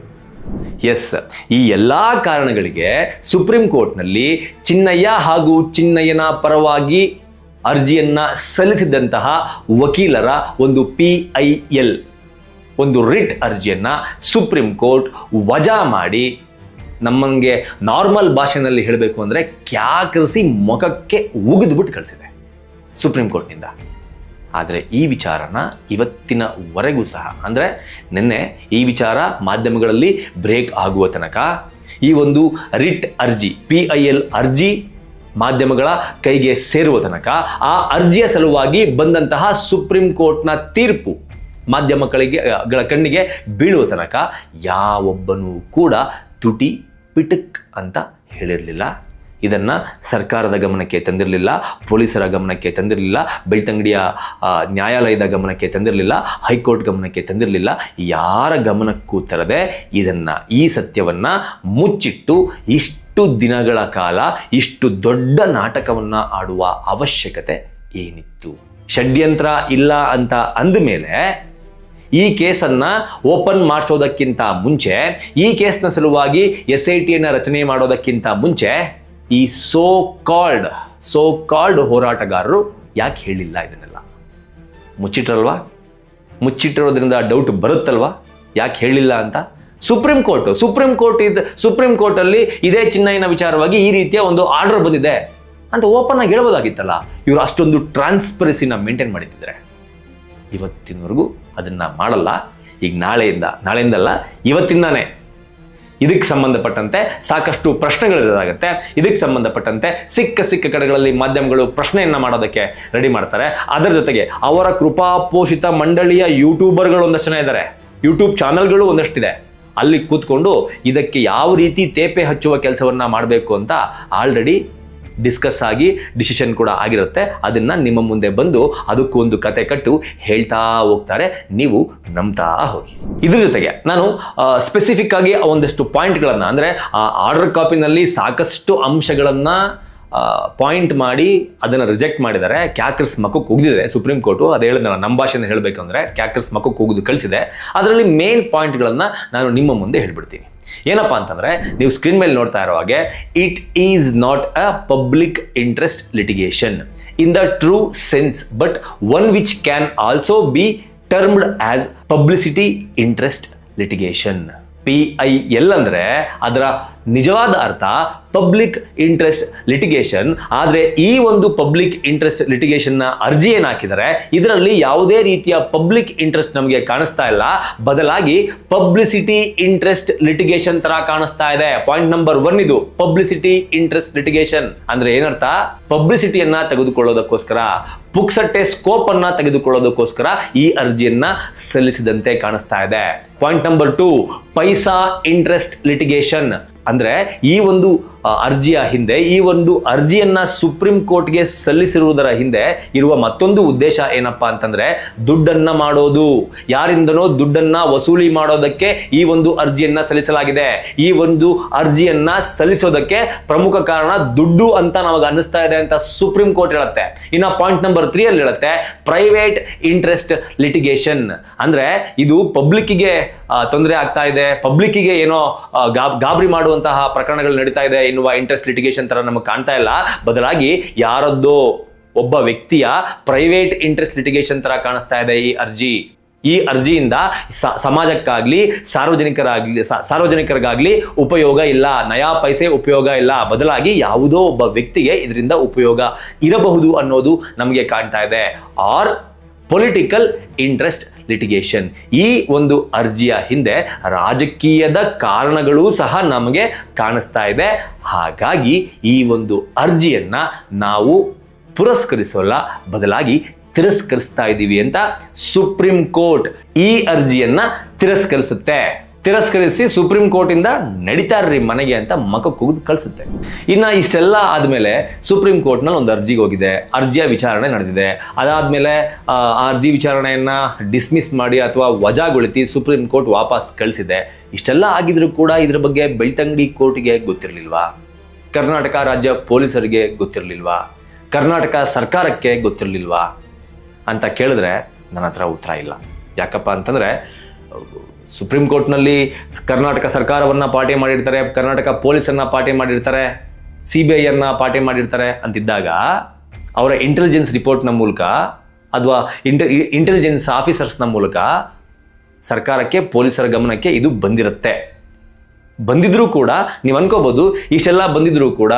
ಎಸ್, ಈ ಎಲ್ಲ ಕಾರಣಗಳಿಗೆ ಸುಪ್ರೀಂ ಕೋರ್ಟ್ನಲ್ಲಿ ಚಿನ್ನಯ್ಯ ಹಾಗೂ ಚಿನ್ನಯ್ಯನ ಪರವಾಗಿ ಅರ್ಜಿಯನ್ನ ಸಲ್ಲಿಸಿದಂತಹ ವಕೀಲರ ಒಂದು PIL ಒಂದು ರಿಟ್ ಅರ್ಜಿಯನ್ನ ಸುಪ್ರೀಂ ಕೋರ್ಟ್ ವಜಾ ಮಾಡಿ ನಮ್ಮಂಗೆ ನಾರ್ಮಲ್ ಭಾಷೆನಲ್ಲಿ ಹೇಳಬೇಕು ಅಂದರೆ ಕ್ಯಾಕರಿಸಿ ಮುಖಕ್ಕೆ ಉಗಿದ್ಬಿಟ್ಟು ಕಳಿಸಿದೆ ಸುಪ್ರೀಂ ಕೋರ್ಟ್ನಿಂದ. ಆದರೆ ಈ ವಿಚಾರನ ಇವತ್ತಿನವರೆಗೂ ಸಹ, ಅಂದರೆ ನಿನ್ನೆ ಈ ವಿಚಾರ ಮಾಧ್ಯಮಗಳಲ್ಲಿ ಬ್ರೇಕ್ ಆಗುವ ತನಕ ಈ ಒಂದು ರಿಟ್ ಅರ್ಜಿ PIL ಅರ್ಜಿ ಮಾಧ್ಯಮಗಳ ಕೈಗೆ ಸೇರುವ ತನಕ ಆ ಅರ್ಜಿಯ ಸಲುವಾಗಿ ಬಂದಂತಹ ಸುಪ್ರೀಂ ಕೋರ್ಟ್ನ ತೀರ್ಪು ಮಾಧ್ಯಮಗಳಿಗೆ ಕಣ್ಣಿಗೆ ಬೀಳುವ ತನಕ ಯಾವೊಬ್ಬನೂ ಕೂಡ ತುಟಿ ಪಿಟಕ್ ಅಂತ ಹೇಳಿರಲಿಲ್ಲ. ಇದನ್ನು ಸರ್ಕಾರದ ಗಮನಕ್ಕೆ ತಂದಿರಲಿಲ್ಲ, ಪೊಲೀಸರ ಗಮನಕ್ಕೆ ತಂದಿರಲಿಲ್ಲ, ಬೆಳ್ತಂಗಡಿಯ ನ್ಯಾಯಾಲಯದ ಗಮನಕ್ಕೆ ತಂದಿರಲಿಲ್ಲ, ಹೈಕೋರ್ಟ್ ಗಮನಕ್ಕೆ ತಂದಿರಲಿಲ್ಲ. ಯಾರ ಗಮನಕ್ಕೂ ತರದೆ ಈ ಸತ್ಯವನ್ನು ಮುಚ್ಚಿಟ್ಟು ಇಷ್ಟು ದಿನಗಳ ಕಾಲ ಇಷ್ಟು ದೊಡ್ಡ ನಾಟಕವನ್ನು ಆಡುವ ಅವಶ್ಯಕತೆ ಏನಿತ್ತು? ಷಡ್ಯಂತ್ರ ಇಲ್ಲ ಅಂತ ಅಂದಮೇಲೆ ಈ ಕೇಸನ್ನು ಓಪನ್ ಮಾಡಿಸೋದಕ್ಕಿಂತ ಮುಂಚೆ, ಈ ಕೇಸ್ನ ಸಲುವಾಗಿ SITಯನ್ನು ರಚನೆ ಮಾಡೋದಕ್ಕಿಂತ ಮುಂಚೆ ಈ ಸೋ ಕಾಲ್ಡ್ ಹೋರಾಟಗಾರರು ಯಾಕೆ ಹೇಳಿಲ್ಲ? ಇದನ್ನೆಲ್ಲ ಮುಚ್ಚಿಟ್ರಲ್ವಾ? ಮುಚ್ಚಿಟ್ಟಿರೋದ್ರಿಂದ ಡೌಟ್ ಬರುತ್ತಲ್ವಾ ಯಾಕೆ ಹೇಳಿಲ್ಲ ಅಂತ? ಸುಪ್ರೀಂ ಕೋರ್ಟಲ್ಲಿ ಇದೇ ಚಿನ್ನಯ್ಯನ ವಿಚಾರವಾಗಿ ಈ ರೀತಿಯ ಒಂದು ಆರ್ಡರ್ ಬಂದಿದೆ ಅಂತ ಓಪನ್ ಆಗಿ ಹೇಳ್ಬೋದಾಗಿತ್ತಲ್ಲ. ಇವರು ಅಷ್ಟೊಂದು ಟ್ರಾನ್ಸ್ಪರೆನ್ಸಿನ ಮೇಂಟೈನ್ ಮಾಡಿದ್ದಾರೆ. ಇವತ್ತಿನವರೆಗೂ ಅದನ್ನು ಮಾಡಲ್ಲ. ಈಗ ನಾಳೆಯಿಂದಲ್ಲ ಇವತ್ತಿಂದಾನೇ ಇದಕ್ಕೆ ಸಂಬಂಧಪಟ್ಟಂತೆ ಸಾಕಷ್ಟು ಪ್ರಶ್ನೆಗಳಿರೋದಾಗತ್ತೆ. ಇದಕ್ಕೆ ಸಂಬಂಧಪಟ್ಟಂತೆ ಸಿಕ್ಕ ಕಡೆಗಳಲ್ಲಿ ಮಾಧ್ಯಮಗಳು ಪ್ರಶ್ನೆಯನ್ನು ಮಾಡೋದಕ್ಕೆ ರೆಡಿ ಮಾಡ್ತಾರೆ. ಅದರ ಜೊತೆಗೆ ಅವರ ಕೃಪಾಪೋಷಿತ ಮಂಡಳಿಯ ಯೂಟ್ಯೂಬರ್ಗಳು ಒಂದಷ್ಟು ಜನ ಇದ್ದಾರೆ, ಯೂಟ್ಯೂಬ್ ಚಾನಲ್ಗಳು ಒಂದಷ್ಟಿದೆ. ಅಲ್ಲಿ ಕೂತ್ಕೊಂಡು ಇದಕ್ಕೆ ಯಾವ ರೀತಿ ತೇಪೆ ಹಚ್ಚುವ ಕೆಲಸವನ್ನು ಮಾಡಬೇಕು ಅಂತ ಆಲ್ರೆಡಿ ಡಿಸ್ಕಸ್ ಆಗಿ ಡಿಸಿಷನ್ ಕೂಡ ಆಗಿರುತ್ತೆ. ಅದನ್ನು ನಿಮ್ಮ ಮುಂದೆ ಬಂದು ಅದಕ್ಕೊಂದು ಕತೆ ಕಟ್ಟು ಹೇಳ್ತಾ ಹೋಗ್ತಾರೆ, ನೀವು ನಂಬ್ತಾ ಹೋಗಿ. ಇದ್ರ ಜೊತೆಗೆ ನಾನು ಸ್ಪೆಸಿಫಿಕ್ ಆಗಿ ಒಂದಷ್ಟು ಪಾಯಿಂಟ್ಗಳನ್ನು, ಅಂದರೆ ಆ ಆರ್ಡರ್ ಕಾಪಿನಲ್ಲಿ ಸಾಕಷ್ಟು ಅಂಶಗಳನ್ನು ಪಾಯಿಂಟ್ ಮಾಡಿ ಅದನ್ನು ರಿಜೆಕ್ಟ್ ಮಾಡಿದ್ದಾರೆ. ಕ್ಯಾಕರ್ಸ್ ಮಕ್ಕಕ್ಕೆ ಉಗಿದಿದೆ ಸುಪ್ರೀಂ ಕೋರ್ಟು. ಅದು ಹೇಳಿದ್ನಲ್ಲ, ನಮ್ಮ ಭಾಷೆಯಿಂದ ಹೇಳಬೇಕಂದ್ರೆ ಕ್ಯಾಕರ್ಸ್ ಮಕ್ಕಕ್ಕೆ ಉಗಿದು ಕಳಿಸಿದೆ. ಅದರಲ್ಲಿ ಮೇನ್ ಪಾಯಿಂಟ್ಗಳನ್ನು ನಾನು ನಿಮ್ಮ ಮುಂದೆ ಹೇಳ್ಬಿಡ್ತೀನಿ. ಏನಪ್ಪಾ ಅಂತಂದ್ರೆ, ನೀವು ಸ್ಕ್ರೀನ್ ಮೇಲೆ ನೋಡ್ತಾ ಇರೋ ಹಾಗೆ, it is not a public interest litigation in the true sense, but one which can also be termed as publicity interest litigation. PIL ಅಂದರೆ ಅದರ ನಿಜವಾದ ಅರ್ಥ ಪಬ್ಲಿಕ್ ಇಂಟ್ರೆಸ್ಟ್ ಲಿಟಿಗೇಷನ್. ಆದರೆ ಈ ಒಂದು ಪಬ್ಲಿಕ್ ಇಂಟ್ರೆಸ್ಟ್ ಲಿಟಿಗೇಷನ್ನ ಅರ್ಜಿ ಏನು ಹಾಕಿದರೆ ಇದರಲ್ಲಿ ಯಾವುದೇ ರೀತಿಯ ಪಬ್ಲಿಕ್ ಇಂಟ್ರೆಸ್ಟ್ ನಮಗೆ ಕಾಣಿಸ್ತಾ ಇಲ್ಲ, ಬದಲಾಗಿ ಪಬ್ಲಿಸಿಟಿ ಇಂಟ್ರೆಸ್ಟ್ ಲಿಟಿಗೇಷನ್ ತರ ಕಾಣಿಸ್ತಾ ಇದೆ. ಪಾಯಿಂಟ್ ನಂಬರ್ 1 ಇದು, ಪಬ್ಲಿಸಿಟಿ ಇಂಟ್ರೆಸ್ಟ್ ಲಿಟಿಗೇಷನ್. ಅಂದ್ರೆ ಏನರ್ಥ? ಪಬ್ಲಿಸಿಟಿಯನ್ನ ತೆಗೆದುಕೊಳ್ಳೋದಕ್ಕೋಸ್ಕರ, ಪುಕ್ಸಟ್ಟೆ ಸ್ಕೋಪ್ ಅನ್ನ ತೆಗೆದುಕೊಳ್ಳೋದಕ್ಕೋಸ್ಕರ ಈ ಅರ್ಜಿಯನ್ನ ಸಲ್ಲಿಸಿದಂತೆ ಕಾಣಿಸ್ತಾ ಇದೆ. ಪಾಯಿಂಟ್ ನಂಬರ್ 2, ಪೈಸಾ ಇಂಟ್ರೆಸ್ಟ್ ಲಿಟಿಗೇಷನ್. ಅಂದ್ರೆ ಈ ಒಂದು ಅರ್ಜಿಯ ಹಿಂದೆ, ಈ ಒಂದು ಅರ್ಜಿಯನ್ನ ಸುಪ್ರೀಂ ಕೋರ್ಟ್ಗೆ ಸಲ್ಲಿಸಿರುವುದರ ಹಿಂದೆ ಇರುವ ಮತ್ತೊಂದು ಉದ್ದೇಶ ಏನಪ್ಪಾ ಅಂತಂದ್ರೆ, ದುಡ್ಡನ್ನ ಮಾಡೋದು. ಯಾರಿಂದನೋ ದುಡ್ಡನ್ನ ವಸೂಲಿ ಮಾಡೋದಕ್ಕೆ ಈ ಒಂದು ಅರ್ಜಿಯನ್ನ ಸಲ್ಲಿಸಲಾಗಿದೆ. ಈ ಒಂದು ಅರ್ಜಿಯನ್ನ ಸಲ್ಲಿಸೋದಕ್ಕೆ ಪ್ರಮುಖ ಕಾರಣ ದುಡ್ಡು ಅಂತ ನಮಗೆ ಅನ್ನಿಸ್ತಾ ಇದೆ ಅಂತ ಸುಪ್ರೀಂ ಕೋರ್ಟ್ ಹೇಳುತ್ತೆ. ಇನ್ನ ಪಾಯಿಂಟ್ ನಂಬರ್ 3 ಅಲ್ಲಿ ಹೇಳುತ್ತೆ ಪ್ರೈವೇಟ್ ಇಂಟ್ರೆಸ್ಟ್ ಲಿಟಿಗೇಷನ್. ಅಂದ್ರೆ ಇದು ಪಬ್ಲಿಕ್ಕಿಗೆ ತೊಂದರೆ ಆಗ್ತಾ ಇದೆ, ಪಬ್ಲಿಕ್ಕಿಗೆ ಏನೋ ಗಾಬರಿ ಮಾಡುವಂತಹ ಪ್ರಕರಣಗಳು ನಡೀತಾ ಇದೆ ಎನ್ನುವ ಇಂಟ್ರೆಸ್ಟ್ ಲಿಟಿಗೇಷನ್ ತರ ನಮಗೆ ಕಾಣ್ತಾ ಇಲ್ಲ, ಬದಲಾಗಿ ಯಾರದ್ದೋ ಒಬ್ಬ ವ್ಯಕ್ತಿಯ ಪ್ರೈವೇಟ್ ಇಂಟ್ರೆಸ್ಟ್ ಲಿಟಿಗೇಷನ್ ತರ ಕಾಣಿಸ್ತಾ ಇದೆ ಈ ಅರ್ಜಿ. ಈ ಅರ್ಜಿಯಿಂದ ಸಮಾಜಕ್ಕಾಗ್ಲಿ ಸಾರ್ವಜನಿಕರಿಗಾಗ್ಲಿ ಉಪಯೋಗ ಇಲ್ಲ, ನಯಾ ಪೈಸೆ ಉಪಯೋಗ ಇಲ್ಲ, ಬದಲಾಗಿ ಯಾವುದೋ ಒಬ್ಬ ವ್ಯಕ್ತಿಗೆ ಇದರಿಂದ ಉಪಯೋಗ ಇರಬಹುದು ಅನ್ನೋದು ನಮಗೆ ಕಾಣ್ತಾ ಇದೆ. Or political interest litigation. ಈ ಒಂದು ಅರ್ಜಿಯ ಹಿಂದೆ ರಾಜಕೀಯದ ಕಾರಣಗಳೂ ಸಹ ನಮಗೆ ಕಾಣಿಸ್ತಾ ಇದೆ. ಹಾಗಾಗಿ ಈ ಒಂದು ಅರ್ಜಿಯನ್ನ ನಾವು ಪುರಸ್ಕರಿಸೋಲ್ಲ, ಬದಲಾಗಿ ತಿರಸ್ಕರಿಸ್ತಾ ಇದ್ದೀವಿ ಅಂತ ಸುಪ್ರೀಂ ಕೋರ್ಟ್ ಈ ಅರ್ಜಿಯನ್ನ ತಿರಸ್ಕರಿಸಿ ಸುಪ್ರೀಂ ಕೋರ್ಟ್ ಇಂದ ನಡೀತಾರ್ರಿ ಮನೆಗೆ ಅಂತ ಮಕ್ಕ ಕೂಗಿದು ಕಳಿಸುತ್ತೆ. ಇನ್ನ ಇಷ್ಟೆಲ್ಲ ಆದ್ಮೇಲೆ ಸುಪ್ರೀಂ ಕೋರ್ಟ್ ನಲ್ಲಿ ಒಂದು ಅರ್ಜಿಗೆ ಹೋಗಿದೆ, ಅರ್ಜಿಯ ವಿಚಾರಣೆ ನಡೆದಿದೆ. ಅದಾದ್ಮೇಲೆ ಆ ಅರ್ಜಿ ವಿಚಾರಣೆಯನ್ನ ಡಿಸ್ಮಿಸ್ ಮಾಡಿ ಅಥವಾ ವಜಾಗೊಳಿಸಿ ಸುಪ್ರೀಂ ಕೋರ್ಟ್ ವಾಪಸ್ ಕಳಿಸಿದೆ. ಇಷ್ಟೆಲ್ಲ ಆಗಿದ್ರು ಕೂಡ ಇದ್ರ ಬಗ್ಗೆ ಬೆಳ್ತಂಗಡಿ ಕೋರ್ಟ್ಗೆ ಗೊತ್ತಿರಲಿಲ್ವಾ? ಕರ್ನಾಟಕ ರಾಜ್ಯ ಪೊಲೀಸರಿಗೆ ಗೊತ್ತಿರಲಿಲ್ವಾ? ಕರ್ನಾಟಕ ಸರ್ಕಾರಕ್ಕೆ ಗೊತ್ತಿರಲಿಲ್ವಾ ಅಂತ ಕೇಳಿದ್ರೆ ನನ್ನ ಹತ್ರ ಉತ್ತರ ಇಲ್ಲ. ಯಾಕಪ್ಪ ಅಂತಂದರೆ ಸುಪ್ರೀಂ ಕೋರ್ಟ್ನಲ್ಲಿ ಕರ್ನಾಟಕ ಸರ್ಕಾರವನ್ನು ಪಾರ್ಟಿ ಮಾಡಿರ್ತಾರೆ, ಕರ್ನಾಟಕ ಪೊಲೀಸನ್ನು ಪಾರ್ಟಿ ಮಾಡಿರ್ತಾರೆ, CBIಯನ್ನು ಪಾರ್ಟಿ ಮಾಡಿರ್ತಾರೆ ಅಂತಿದ್ದಾಗ ಅವರ ಇಂಟೆಲಿಜೆನ್ಸ್ ರಿಪೋರ್ಟ್ನ ಮೂಲಕ ಅಥವಾ ಇಂಟೆಲಿಜೆನ್ಸ್ ಆಫೀಸರ್ಸ್ನ ಮೂಲಕ ಸರ್ಕಾರಕ್ಕೆ, ಪೊಲೀಸರ ಗಮನಕ್ಕೆ ಇದು ಬಂದಿರುತ್ತೆ. ಬಂದಿದ್ರೂ ಕೂಡ ನೀವು ಅನ್ಕೋಬೋದು, ಇಷ್ಟೆಲ್ಲ ಬಂದಿದ್ರೂ ಕೂಡ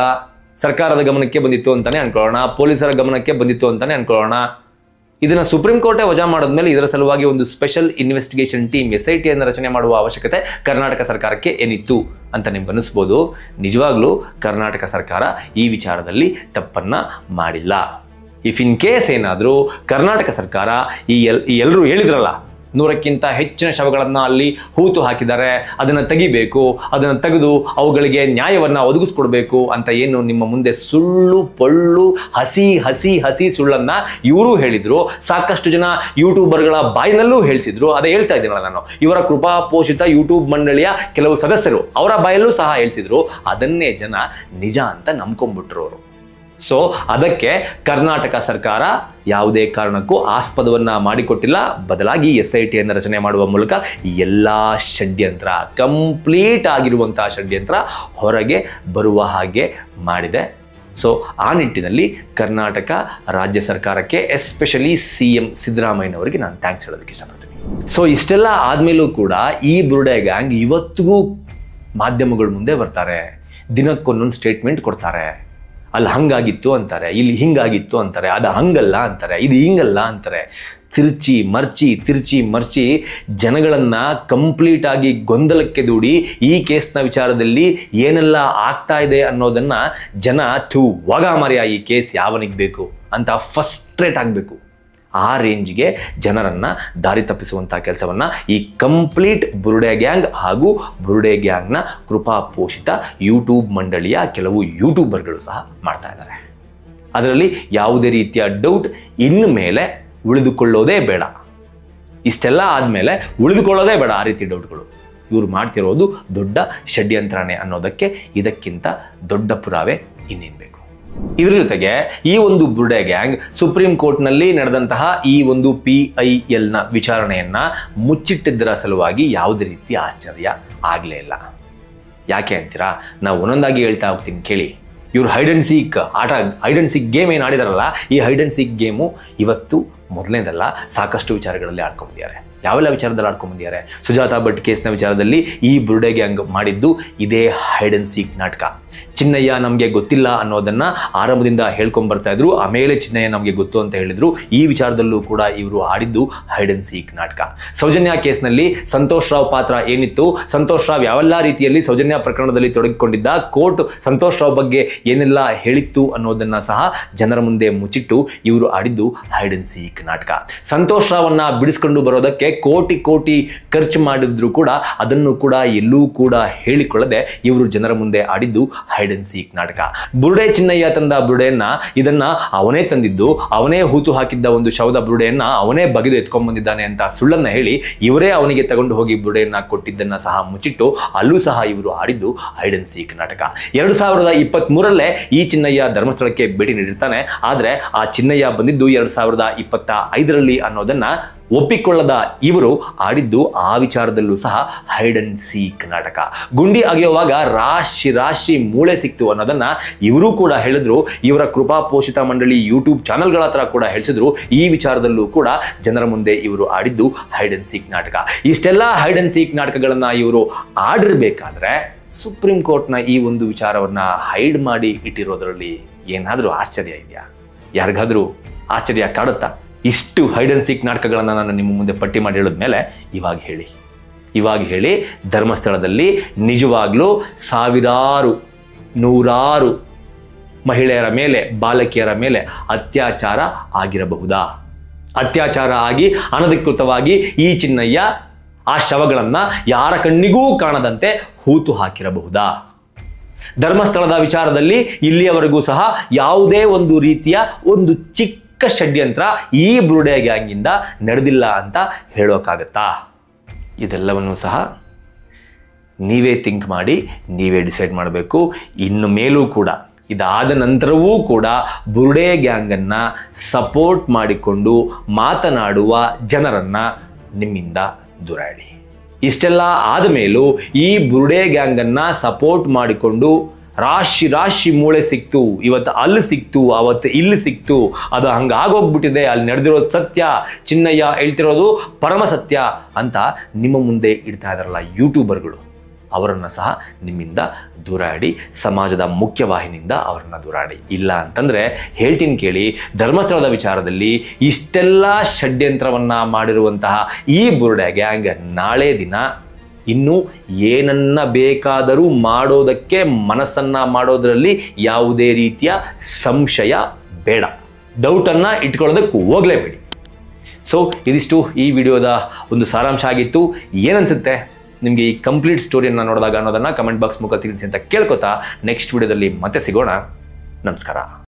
ಸರ್ಕಾರದ ಗಮನಕ್ಕೆ ಬಂದಿತ್ತು ಅಂತಾನೆ ಅನ್ಕೊಳ್ಳೋಣ, ಪೊಲೀಸರ ಗಮನಕ್ಕೆ ಬಂದಿತ್ತು ಅಂತಾನೆ ಅನ್ಕೊಳ್ಳೋಣ. ಇದನ್ನು ಸುಪ್ರೀಂ ಕೋರ್ಟೇ ವಜಾ ಮಾಡಿದ್ಮೇಲೆ ಇದರ ಸಲುವಾಗಿ ಒಂದು ಸ್ಪೆಷಲ್ ಇನ್ವೆಸ್ಟಿಗೇಷನ್ ಟೀಮ್ SIT ಅನ್ನು ರಚನೆ ಮಾಡುವ ಅವಶ್ಯಕತೆ ಕರ್ನಾಟಕ ಸರ್ಕಾರಕ್ಕೆ ಏನಿತ್ತು ಅಂತ ನಿಮ್ಗೆ ಅನಿಸ್ಬೋದು. ನಿಜವಾಗ್ಲೂ ಕರ್ನಾಟಕ ಸರ್ಕಾರ ಈ ವಿಚಾರದಲ್ಲಿ ತಪ್ಪನ್ನ ಮಾಡಿಲ್ಲ. ಇಫ್ ಇನ್ ಕೇಸ್ ಏನಾದರೂ ಕರ್ನಾಟಕ ಸರ್ಕಾರ ಈ ಎಲ್ಲರೂ ಹೇಳಿದ್ರಲ್ಲ 100ಕ್ಕಿಂತ ಹೆಚ್ಚಿನ ಶವಗಳನ್ನು ಅಲ್ಲಿ ಹೂತು ಹಾಕಿದ್ದಾರೆ, ಅದನ್ನು ತೆಗಿಬೇಕು, ಅದನ್ನು ತೆಗೆದು ಅವುಗಳಿಗೆ ನ್ಯಾಯವನ್ನು ಒದಗಿಸ್ಕೊಡ್ಬೇಕು ಅಂತ ಏನು ನಿಮ್ಮ ಮುಂದೆ ಸುಳ್ಳು ಪೊಳ್ಳು ಹಸಿ ಸುಳ್ಳನ್ನು ಇವರು ಹೇಳಿದ್ರು, ಸಾಕಷ್ಟು ಜನ ಯೂಟ್ಯೂಬರ್ಗಳ ಬಾಯಿನಲ್ಲೂ ಹೇಳಿಸಿದ್ರು. ಅದೇ ಹೇಳ್ತಾ ಇದ್ದೀನಲ್ಲ ನಾನು, ಇವರ ಕೃಪಾಪೋಷಿತ ಯೂಟ್ಯೂಬ್ ಮಂಡಳಿಯ ಕೆಲವು ಸದಸ್ಯರು ಅವರ ಬಾಯಲ್ಲೂ ಸಹ ಹೇಳಿಸಿದ್ರು. ಅದನ್ನೇ ಜನ ನಿಜ ಅಂತ ನಂಬ್ಕೊಂಡ್ಬಿಟ್ರು ಅವರು. ಸೊ ಅದಕ್ಕೆ ಕರ್ನಾಟಕ ಸರ್ಕಾರ ಯಾವುದೇ ಕಾರಣಕ್ಕೂ ಆಸ್ಪದವನ್ನು ಮಾಡಿಕೊಟ್ಟಿಲ್ಲ, ಬದಲಾಗಿ SIT ಅನ್ನು ರಚನೆ ಮಾಡುವ ಮೂಲಕ ಎಲ್ಲ ಷಡ್ಯಂತ್ರ, ಕಂಪ್ಲೀಟ್ ಆಗಿರುವಂತಹ ಷಡ್ಯಂತ್ರ ಹೊರಗೆ ಬರುವ ಹಾಗೆ ಮಾಡಿದೆ. ಸೊ ಆ ನಿಟ್ಟಿನಲ್ಲಿ ಕರ್ನಾಟಕ ರಾಜ್ಯ ಸರ್ಕಾರಕ್ಕೆ, ಎಸ್ಪೆಷಲಿ CM ಸಿದ್ದರಾಮಯ್ಯನವರಿಗೆ ನಾನು ಥ್ಯಾಂಕ್ಸ್ ಹೇಳೋದಕ್ಕೆ ಇಷ್ಟಪಡ್ತೀನಿ. ಸೊ ಇಷ್ಟೆಲ್ಲ ಆದಮೇಲೂ ಕೂಡ ಈ ಬುರುಡೆ ಗ್ಯಾಂಗ್ ಇವತ್ತಿಗೂ ಮಾಧ್ಯಮಗಳ ಮುಂದೆ ಬರ್ತಾರೆ, ದಿನಕ್ಕೊಂದೊಂದು ಸ್ಟೇಟ್ಮೆಂಟ್ ಕೊಡ್ತಾರೆ. ಅಲ್ಲಿ ಹಂಗಾಗಿತ್ತು ಅಂತಾರೆ, ಇಲ್ಲಿ ಹಿಂಗಾಗಿತ್ತು ಅಂತಾರೆ, ಅದು ಹಂಗಲ್ಲ ಅಂತಾರೆ, ಇದು ಹಿಂಗಲ್ಲ ಅಂತಾರೆ. ತಿರ್ಚಿ ಮರ್ಚಿ ಜನಗಳನ್ನು ಕಂಪ್ಲೀಟಾಗಿ ಗೊಂದಲಕ್ಕೆ ದೂಡಿ ಈ ಕೇಸ್ನ ವಿಚಾರದಲ್ಲಿ ಏನೆಲ್ಲ ಆಗ್ತಾ ಇದೆ ಅನ್ನೋದನ್ನು ಜನ ವಾಗಾಮರ್ಯ, ಈ ಕೇಸ್ ಯಾವನಿಗೆ ಬೇಕು ಅಂತ ಫಸ್ಟ್ರೇಟ್ ಆಗಬೇಕು. ಆ ರೇಂಜ್ಗೆ ಜನರನ್ನು ದಾರಿ ತಪ್ಪಿಸುವಂಥ ಕೆಲಸವನ್ನು ಈ ಕಂಪ್ಲೀಟ್ ಬುರುಡೆ ಗ್ಯಾಂಗ್ ಹಾಗೂ ಬುರುಡೆ ಗ್ಯಾಂಗ್ನ ಕೃಪಾಪೋಷಿತ ಯೂಟ್ಯೂಬ್ ಮಂಡಳಿಯ ಕೆಲವು ಯೂಟ್ಯೂಬರ್ಗಳು ಸಹ ಮಾಡ್ತಾ ಇದ್ದಾರೆ. ಅದರಲ್ಲಿ ಯಾವುದೇ ರೀತಿಯ ಡೌಟ್ ಇನ್ನು ಮೇಲೆ ಉಳಿದುಕೊಳ್ಳೋದೇ ಬೇಡ. ಇಷ್ಟೆಲ್ಲ ಆದಮೇಲೆ ಉಳಿದುಕೊಳ್ಳೋದೇ ಬೇಡ ಆ ರೀತಿ ಡೌಟ್ಗಳು. ಇವರು ಮಾಡ್ತಿರೋದು ದೊಡ್ಡ ಷಡ್ಯಂತ್ರನೇ ಅನ್ನೋದಕ್ಕೆ ಇದಕ್ಕಿಂತ ದೊಡ್ಡ ಪುರಾವೆ ಇನ್ನೇನು ಬೇಕು. ಇದರ ಜೊತೆಗೆ ಈ ಒಂದು ಬುರುಡೆ ಗ್ಯಾಂಗ್ ಸುಪ್ರೀಂ ಕೋರ್ಟ್ನಲ್ಲಿ ನಡೆದಂತಹ ಈ ಒಂದು PILನ ವಿಚಾರಣೆಯನ್ನು ಮುಚ್ಚಿಟ್ಟಿದ್ದರ ಸಲುವಾಗಿ ಯಾವುದೇ ರೀತಿ ಆಶ್ಚರ್ಯ ಆಗಲೇ ಇಲ್ಲ. ಯಾಕೆ ಅಂತೀರಾ? ನಾವು ಒಂದೊಂದಾಗಿ ಹೇಳ್ತಾ ಹೋಗ್ತೀನಿ ಕೇಳಿ. ಇವರು ಹೈಡ್ ಆ್ಯಂಡ್ ಸೀಕ್ ಗೇಮ್ ಏನು ಆಡಿದಾರಲ್ಲ, ಈ ಹೈಡ್ ಆ್ಯಂಡ್ ಸೀಕ್ ಗೇಮು ಇವತ್ತು ಮೊದಲನೇದಲ್ಲ, ಸಾಕಷ್ಟು ವಿಚಾರಗಳಲ್ಲಿ ಆಡ್ಕೊಂಡಿದ್ದಾರೆ. ಯಾವೆಲ್ಲ ವಿಚಾರದಲ್ಲಿ ಆಡ್ಕೊಂಡ್ಬಂದಿದ್ದಾರೆ? ಸುಜಾತಾ ಭಟ್ ಕೇಸ್ನ ವಿಚಾರದಲ್ಲಿ ಈ ಬುರುಡೆ ಗ್ಯಾಂಗ್ ಮಾಡಿದ್ದು ಇದೇ ಹೈಡ್ ಆ್ಯಂಡ್ ಸೀಕ್ ನಾಟಕ. ಚಿನ್ನಯ್ಯ ನಮಗೆ ಗೊತ್ತಿಲ್ಲ ಅನ್ನೋದನ್ನು ಆರಂಭದಿಂದ ಹೇಳ್ಕೊಂಬರ್ತಾ ಇದ್ರು, ಆಮೇಲೆ ಚಿನ್ನಯ್ಯ ನಮಗೆ ಗೊತ್ತು ಅಂತ ಹೇಳಿದ್ರು. ಈ ವಿಚಾರದಲ್ಲೂ ಕೂಡ ಇವರು ಆಡಿದ್ದು ಹೈಡ್ ಆ್ಯಂಡ್ ಸೀಕ್ ನಾಟಕ. ಸೌಜನ್ಯ ಕೇಸ್ನಲ್ಲಿ ಸಂತೋಷ್ ರಾವ್ ಪಾತ್ರ ಏನಿತ್ತು, ಸಂತೋಷ್ ರಾವ್ ಯಾವೆಲ್ಲ ರೀತಿಯಲ್ಲಿ ಸೌಜನ್ಯ ಪ್ರಕರಣದಲ್ಲಿ ತೊಡಗಿಕೊಂಡಿದ್ದ, ಕೋರ್ಟ್ ಸಂತೋಷ್ ರಾವ್ ಬಗ್ಗೆ ಏನೆಲ್ಲ ಹೇಳಿತ್ತು ಅನ್ನೋದನ್ನು ಸಹ ಜನರ ಮುಂದೆ ಮುಚ್ಚಿಟ್ಟು ಇವರು ಆಡಿದ್ದು ಹೈಡ್ ಆ್ಯಂಡ್ ಸೀಕ್ ನಾಟಕ. ಸಂತೋಷ್ ರಾವನ್ನ ಬಿಡಿಸ್ಕೊಂಡು ಬರೋದಕ್ಕೆ ಕೋಟಿ ಖರ್ಚು ಮಾಡಿದ್ರು ಕೂಡ ಅದನ್ನು ಕೂಡ ಎಲ್ಲೂ ಕೂಡ ಹೇಳಿಕೊಳ್ಳದೆ ಇವರು ಜನರ ಮುಂದೆ ಆಡಿದ್ದು ಹೈಡ್ ಆ್ಯಂಡ್ ಸೀಕ್ ನಾಟಕ. ಬುರುಡೆ ಚಿನ್ನಯ್ಯ ತಂದ ಬುರುಡೆಯನ್ನ ಇದನ್ನ ಅವನೇ ತಂದಿದ್ದು, ಅವನೇ ಹೂತು ಹಾಕಿದ್ದ ಒಂದು ಶವದ ಬುರುಡೆಯನ್ನ ಅವನೇ ಬಗೆದು ಎತ್ಕೊಂಡ್ ಬಂದಿದ್ದಾನೆ ಅಂತ ಸುಳ್ಳನ್ನ ಹೇಳಿ ಇವರೇ ಅವನಿಗೆ ತಗೊಂಡು ಹೋಗಿ ಬುರುಡೆಯನ್ನ ಕೊಟ್ಟಿದ್ದನ್ನ ಸಹ ಮುಚ್ಚಿಟ್ಟು ಅಲ್ಲೂ ಸಹ ಇವರು ಆಡಿದ್ದು ಹೈಡ್ ಆ್ಯಂಡ್ ಸೀಕ್ ನಾಟಕ. 2023 ಈ ಚಿನ್ನಯ್ಯ ಧರ್ಮಸ್ಥಳಕ್ಕೆ ಭೇಟಿ ನೀಡಿರ್ತಾನೆ. ಆದ್ರೆ ಆ ಚಿನ್ನಯ್ಯ ಬಂದಿದ್ದು 2025 ಅನ್ನೋದನ್ನ ಒಪ್ಪಿಕೊಳ್ಳದ ಇವರು ಆಡಿದ್ದು ಆ ವಿಚಾರದಲ್ಲೂ ಸಹ ಹೈಡ್ ಆ್ಯಂಡ್ ಸೀಕ್ ನಾಟಕ. ಗುಂಡಿ ಅಗೆಯುವಾಗ ರಾಶಿ ಮೂಳೆ ಸಿಕ್ತು ಅನ್ನೋದನ್ನ ಇವರು ಕೂಡ ಹೇಳಿದ್ರು. ಇವರ ಕೃಪಾಪೋಷಿತ ಮಂಡಳಿ ಯೂಟ್ಯೂಬ್ ಚಾನಲ್ಗಳ ಹತ್ರ ಕೂಡ ಹೇಳಿಸಿದ್ರು. ಈ ವಿಚಾರದಲ್ಲೂ ಕೂಡ ಜನರ ಮುಂದೆ ಇವರು ಆಡಿದ್ದು ಹೈಡ್ ಆ್ಯಂಡ್ ಸೀಕ್ ನಾಟಕ. ಇಷ್ಟೆಲ್ಲ ಹೈಡ್ ಆ್ಯಂಡ್ ಸೀಕ್ ನಾಟಕಗಳನ್ನ ಇವರು ಆಡಿರ್ಬೇಕಾದ್ರೆ ಸುಪ್ರೀಂ ಕೋರ್ಟ್ನ ಈ ಒಂದು ವಿಚಾರವನ್ನ ಹೈಡ್ ಮಾಡಿ ಇಟ್ಟಿರೋದ್ರಲ್ಲಿ ಏನಾದರೂ ಆಶ್ಚರ್ಯ ಇದೆಯಾ? ಯಾರಿಗಾದ್ರೂ ಆಶ್ಚರ್ಯ ಕಾಡುತ್ತಾ? ಇಷ್ಟು ಹೈಡ್ ಆ್ಯಂಡ್ ಸೀಕ್ ನಾಟಕಗಳನ್ನು ನಾನು ನಿಮ್ಮ ಮುಂದೆ ಪಟ್ಟಿ ಮಾಡಿ ಹೇಳಿದ್ಮೇಲೆ ಇವಾಗ ಹೇಳಿ ಧರ್ಮಸ್ಥಳದಲ್ಲಿ ನಿಜವಾಗ್ಲೂ ನೂರಾರು ಮಹಿಳೆಯರ ಮೇಲೆ, ಬಾಲಕಿಯರ ಮೇಲೆ ಅತ್ಯಾಚಾರ ಆಗಿರಬಹುದಾ? ಅತ್ಯಾಚಾರ ಆಗಿ ಅನಧಿಕೃತವಾಗಿ ಈ ಚಿನ್ನಯ್ಯ ಆ ಶವಗಳನ್ನು ಯಾರ ಕಣ್ಣಿಗೂ ಕಾಣದಂತೆ ಹೂತು ಹಾಕಿರಬಹುದಾ? ಧರ್ಮಸ್ಥಳದ ವಿಚಾರದಲ್ಲಿ ಇಲ್ಲಿಯವರೆಗೂ ಸಹ ಯಾವುದೇ ಒಂದು ರೀತಿಯ ಒಂದು ಚಿಕ್ಕ ಷಡ್ಯಂತ್ರ ಈ ಬುರುಡೆ ಗ್ಯಾಂಗಿಂದ ನಡೆದಿಲ್ಲ ಅಂತ ಹೇಳೋಕ್ಕಾಗತ್ತಾ? ಇದೆಲ್ಲವನ್ನೂ ಸಹ ನೀವೇ ಥಿಂಕ್ ಮಾಡಿ ನೀವೇ ಡಿಸೈಡ್ ಮಾಡಬೇಕು. ಇನ್ನು ಮೇಲೂ ಕೂಡ ಇದಾದ ನಂತರವೂ ಕೂಡ ಬುರುಡೆ ಗ್ಯಾಂಗನ್ನು ಸಪೋರ್ಟ್ ಮಾಡಿಕೊಂಡು ಮಾತನಾಡುವ ಜನರನ್ನು ನಿಮ್ಮಿಂದ ದೂರ ಇಡಿ. ಇಷ್ಟೆಲ್ಲ ಆದ ಮೇಲೂ ಈ ಬುರುಡೆ ಗ್ಯಾಂಗನ್ನು ಸಪೋರ್ಟ್ ಮಾಡಿಕೊಂಡು ರಾಶಿ ಮೂಳೆ ಸಿಕ್ತು, ಇವತ್ತು ಅಲ್ಲಿ ಸಿಕ್ತು, ಅವತ್ತು ಇಲ್ಲಿ ಸಿಕ್ತು, ಅದು ಹಂಗಾಗೋಗ್ಬಿಟ್ಟಿದೆ, ಅಲ್ಲಿ ನಡೆದಿರೋದು ಸತ್ಯ, ಚಿನ್ನಯ್ಯ ಹೇಳ್ತಿರೋದು ಪರಮ ಸತ್ಯ ಅಂತ ನಿಮ್ಮ ಮುಂದೆ ಇಡ್ತಾ ಇದ್ದಾರಲ್ಲ ಯೂಟ್ಯೂಬರ್ಗಳು, ಅವರನ್ನು ಸಹ ನಿಮ್ಮಿಂದ ದೂರ ಇಡಿ. ಸಮಾಜದ ಮುಖ್ಯವಾಹಿನಿಯಿಂದ ಅವರನ್ನು ದೂರ ಇಡಿ. ಇಲ್ಲ ಅಂತಂದರೆ ಹೇಳ್ತೀನಿ ಕೇಳಿ, ಧರ್ಮಸ್ಥಳದ ವಿಚಾರದಲ್ಲಿ ಇಷ್ಟೆಲ್ಲ ಷಡ್ಯಂತ್ರವನ್ನು ಮಾಡಿರುವಂತಹ ಈ ಬುರುಡೆ ಗ್ಯಾಂಗ್ ನಾಳೆ ದಿನ ಇನ್ನು ಏನನ್ನ ಬೇಕಾದರೂ ಮಾಡೋದಕ್ಕೆ ಮನಸ್ಸನ್ನು ಮಾಡೋದರಲ್ಲಿ ಯಾವುದೇ ರೀತಿಯ ಸಂಶಯ ಬೇಡ, ಡೌಟನ್ನು ಇಟ್ಕೊಳ್ಳೋದಕ್ಕೆ ಹೋಗಲೇಬೇಡಿ. ಸೊ ಇದಿಷ್ಟು ಈ ವಿಡಿಯೋದ ಒಂದು ಸಾರಾಂಶ ಆಗಿತ್ತು. ಏನನ್ಸುತ್ತೆ ನಿಮಗೆ ಈ ಕಂಪ್ಲೀಟ್ ಸ್ಟೋರಿಯನ್ನು ನೋಡಿದಾಗ ಅನ್ನೋದನ್ನು ಕಮೆಂಟ್ ಬಾಕ್ಸ್ ಮುಖ ತಿಳಿಸಿ ಅಂತ ಕೇಳ್ಕೊತಾ ನೆಕ್ಸ್ಟ್ ವಿಡಿಯೋದಲ್ಲಿ ಮತ್ತೆ ಸಿಗೋಣ. ನಮಸ್ಕಾರ.